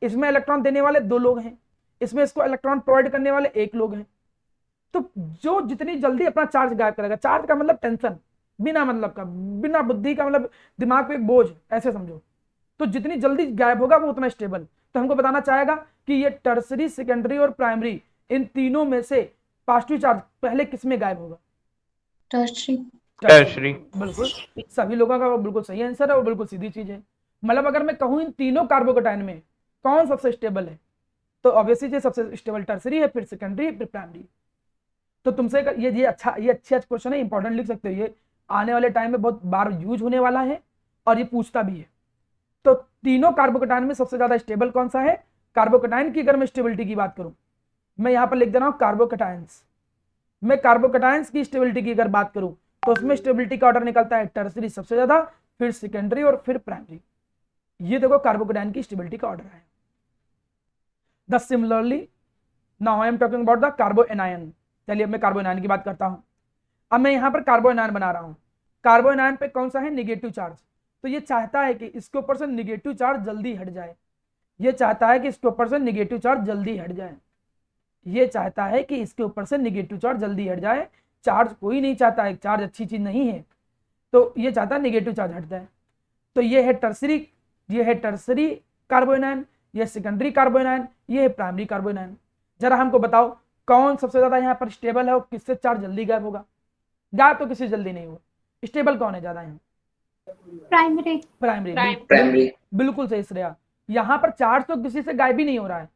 इसमें इलेक्ट्रॉन देने वाले 2 लोग हैं, इसमें इसको इलेक्ट्रॉन प्रोवाइड करने वाले 1 लोग हैं। तो जो जितनी जल्दी अपना चार्ज गायब करेगा, चार्ज का मतलब टेंशन, बिना मतलब का, बिना बुद्धि का, मतलब दिमाग पे एक बोझ, ऐसे समझो। तो जितनी जल्दी गायब होगा वो उतना स्टेबल। तो हमको बताना चाहेगा कि ये टर्सरी, सेकेंडरी और प्राइमरी, इन तीनों में से पॉजिटिव चार्ज पहले किसमें गायब होगा, टर्शरी। बिल्कुल सभी लोगों का बिल्कुल सही आंसर है और बिल्कुल सीधी चीज है। मतलब अगर मैं कहूं इन तीनों कार्बोकेटायन में कौन सबसे स्टेबल है, तो ऑब्वियसली सबसे स्टेबल टर्सरी है, फिर सेकेंडरी, फिर प्राइमरी। तो तुमसे ये अच्छा क्वेश्चन है, इंपॉर्टेंट लिख सकते हो, ये आने वाले टाइम में बहुत बार यूज होने वाला है और ये पूछता भी है। तो तीनों कार्बोकेटायन में सबसे ज्यादा स्टेबल कौन सा है, कार्बोकेटायन की अगर मैं स्टेबिलिटी की बात करूं, मैं यहां पर लिख दे रहा हूं कार्बोकेटायंस। मैं कार्बोकेटायंस की स्टेबिलिटी की अगर बात करूं तो उसमें स्टेबिलिटी का ऑर्डर निकलता है टर्सरी सबसे ज्यादा, फिर सेकेंडरी और फिर प्राइमरी। ये देखो कार्बोकेटायन की स्टेबिलिटी का ऑर्डर है। The similarly now I am talking about the कार्बोएनायन। चलिए अब मैं कार्बोएनायन की बात करता हूं। अब मैं यहां पर कार्बोएनायन बना रहा हूं। कार्बोएनायन पे कौन सा है, निगेटिव चार्ज। तो ये चाहता है कि इसके ऊपर से निगेटिव चार्ज जल्दी हट जाए, ये चाहता है कि इसके ऊपर से निगेटिव चार्ज जल्दी हट जाए, ये चाहता है कि इसके ऊपर से निगेटिव चार्ज जल्दी हट जाए। चार्ज कोई नहीं चाहता है, चार्ज अच्छी चीज नहीं है, तो ये चाहता है निगेटिव चार्ज हट जाए। तो ये है टर्सरी कार्बोएनायन, ये सेकेंडरी कार्बोएनायन, ये है प्राइमरी कार्बोएनायन। जरा हमको बताओ कौन सबसे ज्यादा यहाँ पर स्टेबल है और किससे चार्ज जल्दी गायब होगा। गायब तो किसी जल्दी नहीं होगा, स्टेबल कौन है ज्यादा यहाँ, प्राइमरी। बिल्कुल सही श्रेया। यहाँ पर चार्ज तो किसी से गायब ही नहीं हो रहा है।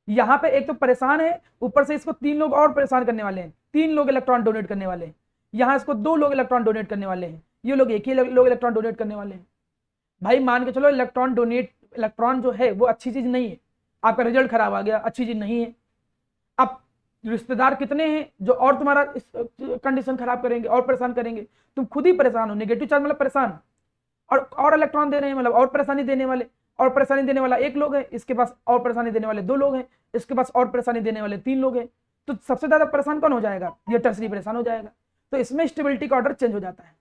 यहाँ पे एक तो परेशान है, ऊपर से इसको 3 लोग और परेशान करने वाले हैं, 3 लोग इलेक्ट्रॉन डोनेट करने वाले हैं। यहाँ इसको 2 लोग इलेक्ट्रॉन डोनेट करने वाले हैं, ये लोग एक ही लोग इलेक्ट्रॉन डोनेट करने वाले हैं। भाई मान के चलो इलेक्ट्रॉन जो है वो अच्छी चीज नहीं है, आपका रिजल्ट खराब आ गया, अच्छी चीज नहीं है। अब रिश्तेदार कितने हैं जो और तुम्हारा कंडीशन खराब करेंगे और परेशान करेंगे, तुम खुद ही परेशान हो। नेगेटिव चार्ज मतलब परेशान, और इलेक्ट्रॉन दे रहे हैं मतलब और परेशानी देने वाले, और परेशानी देने वाला 1 लोग है, इसके पास और परेशानी देने वाले 2 लोग हैं, इसके पास और परेशानी देने वाले 3 लोग हैं। तो सबसे ज्यादा परेशान कौन हो जाएगा, ये टर्सरी परेशान हो जाएगा। तो इसमें स्टेबिलिटी का ऑर्डर चेंज हो जाता है।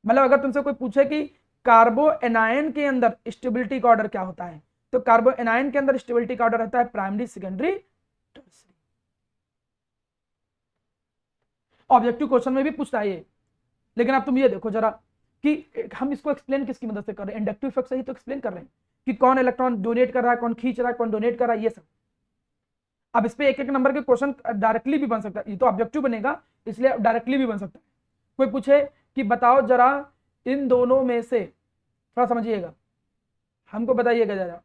मतलब अगर तुमसे कोई पूछे कि कार्बोएनायन के अंदर स्टेबिलिटी का ऑर्डर क्या होता है, तो कार्बो एनायन के अंदर स्टेबिलिटी का ऑर्डर रहता है primary, secondary, tertiary. Objective question में भी पूछता है ये, लेकिन अब तुम ये देखो जरा कि हम इसको एक्सप्लेन किसकी मदद से कर रहे हैं, इंडक्टिव इफेक्ट से ही तो एक्सप्लेन कर रहे हैं कि कौन इलेक्ट्रॉन डोनेट कर रहा है, कौन खींच रहा है, कौन डोनेट कर रहा है, ये सब। अब इस पे एक एक नंबर के क्वेश्चन डायरेक्टली भी बन सकता है, ये तो ऑब्जेक्टिव बनेगा इसलिए डायरेक्टली भी बन सकता है। कोई पूछे कि बताओ जरा इन दोनों में से, थोड़ा समझिएगा, हमको बताइएगा जरा,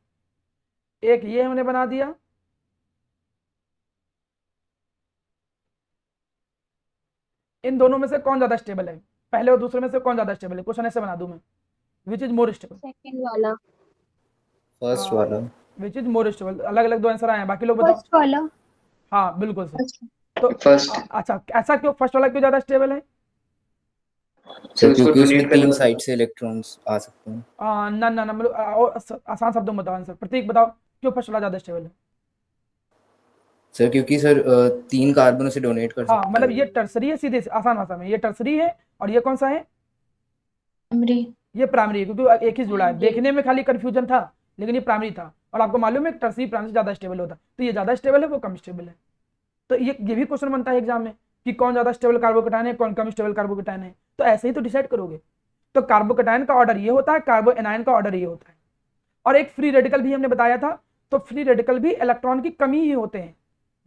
एक ये हमने बना दिया, इन दोनों में से कौन ज्यादा स्टेबल है, पहले और दूसरे में से कौन ज्यादा स्टेबल है, क्वेश्चन ऐसे बना दूं मैं, which is more stable, second वाला। फर्स्ट वाला। Which is more stable. अलग अलग दो आंसर आए हैं, बाकी लोग बताओ। फर्स्ट वाला। हाँ बिल्कुल सही। अच्छा। तो फर्स्ट। अच्छा, ऐसा क्यों, फर्स्ट वाला क्यों ज्यादा स्टेबल है? सर उसको क्योंकि उसमें donate करने 3 में- साइड से इलेक्ट्रॉन्स आ सकते हैं। ना ना ना मतलब और आसान शब्दों में बताओ आंसर। प्रतीक बताओ क्यों फर्स्ट वाला ज्यादा स्टेबल है? सर क्योंकि सर 3 कार्बन उसे डोनेट कर हाँ सकते मतलब हैं। ये टर्सरी है, सीधे आसान भाषा में ये टर्सरी है, और ये कौन सा है? प्राइमरी। ये प्राइमरी है, क्योंकि एक ही जुड़ा है, प्राइमरी। देखने में खाली कंफ्यूजन था लेकिन ये प्राइमरी था। और आपको मालूम है टर्सरी प्राइमरी से ज्यादा स्टेबल होता है, तो ये ज्यादा स्टेबल है, वो कम स्टेबल है। तो ये भी क्वेश्चन बनता है एग्जाम में कि कौन ज्यादा स्टेबल कार्बोकेटायन है, कौन कम स्टेबल कार्बोकेटायन है, तो ऐसे ही तो डिसाइड करोगे। तो कार्बोकेटायन का ऑर्डर ये होता है, कार्बो एनायन का ऑर्डर ये होता है। और एक फ्री रेडिकल भी हमने बताया था, तो फ्री रेडिकल भी इलेक्ट्रॉन की कमी ही होते हैं,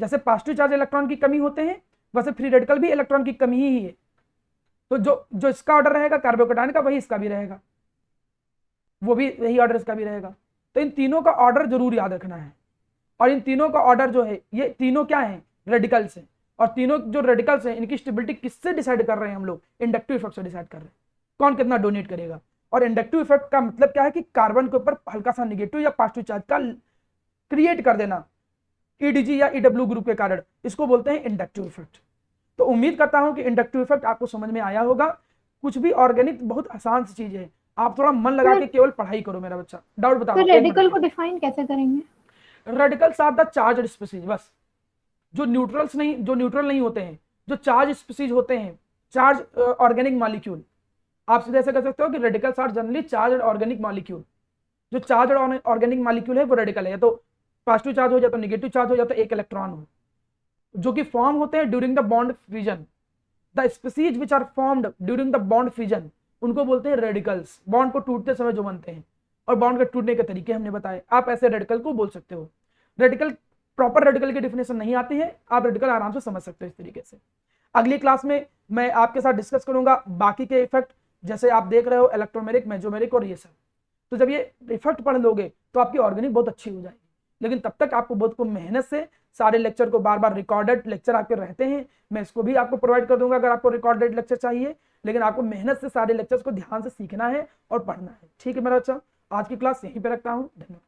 जैसे पॉजिटिव चार्ज इलेक्ट्रॉन की कमी होते हैं, वैसे फ्री रेडिकल भी इलेक्ट्रॉन की कमी ही है। तो जो इसका ऑर्डर रहेगा कार्बोकेटायन का, वही इसका भी रहेगा, वो भी यही ऑर्डर इसका भी रहेगा। तो इन तीनों का ऑर्डर जरूर याद रखना है। और इन तीनों का ऑर्डर जो है, ये तीनों क्या है, रेडिकल्स हैं। और तीनों जो रेडिकल्स हैं इनकी स्टेबिलिटी किससे डिसाइड कर रहे हैं हम लोग? इंडक्टिव इफेक्ट से डिसाइड कर रहे हैं, कौन कितना डोनेट करेगा। और इंडक्टिव इफेक्ट का मतलब क्या है कि कार्बन के ऊपर हल्का सा निगेटिव या पॉजिटिव चार्ज का क्रिएट कर देना, ईडीजी या ईडब्ल्यू ग्रुप के कारण, इसको बोलते हैं इंडक्टिव इफेक्ट। तो उम्मीद करता हूं कि इंडक्टिव इफेक्ट आपको समझ में आया होगा। कुछ भी ऑर्गेनिक बहुत आसान सी चीज है, आप थोड़ा मन लगा के केवल पढ़ाई करो मेरा बच्चा। डाउट बताओ। तो रेडिकल को डिफाइन कैसे करेंगे? Radicals are the charged species, बस जो न्यूट्रल नहीं होते हैं, जो चार्ज स्पीसीज होते हैं, चार्ज ऑर्गेनिक मॉलिक्यूल। आप सीधे ऐसे कह सकते हो कि radicals are generally charged organic molecule. जो चार्ज्ड ऑर्गेनिक मॉलिक्यूल है वो रेडिकल है, या तो पॉजिटिव चार्ज हो, या तो नेगेटिव चार्ज हो, या तो एक इलेक्ट्रॉन हो, जो कि फॉर्म होते हैं during the bond fusion. The species which are formed during the bond fusion, उनको बोलते हैं रेडिकल्स। बॉन्ड को टूटते समय जो बनते हैं, और बॉन्ड के टूटने के तरीके हमने बताए, आप ऐसे रेडिकल को बोल सकते हो। रेडिकल, प्रॉपर रेडिकल की डेफिनेशन नहीं आती है, आप रेडिकल आराम से समझ सकते हो इस तरीके से। अगली क्लास में मैं आपके साथ डिस्कस करूंगा बाकी के इफेक्ट, जैसे आप देख रहे हो इलेक्ट्रोमेरिक, मेजोमेरिक और ये सब। तो जब ये इफेक्ट पढ़ लोगे तो आपकी ऑर्गेनिक बहुत अच्छी हो जाएगी। लेकिन तब तक आपको बहुत को मेहनत से सारे लेक्चर को बार बार, रिकॉर्डेड लेक्चर आपके रहते हैं, मैं इसको भी आपको प्रोवाइड कर दूंगा अगर आपको रिकॉर्डेड लेक्चर चाहिए। लेकिन आपको मेहनत से सारे लेक्चर्स को ध्यान से सीखना है और पढ़ना है। ठीक है मेरा बच्चा, आज की क्लास यहीं पे रखता हूँ। धन्यवाद।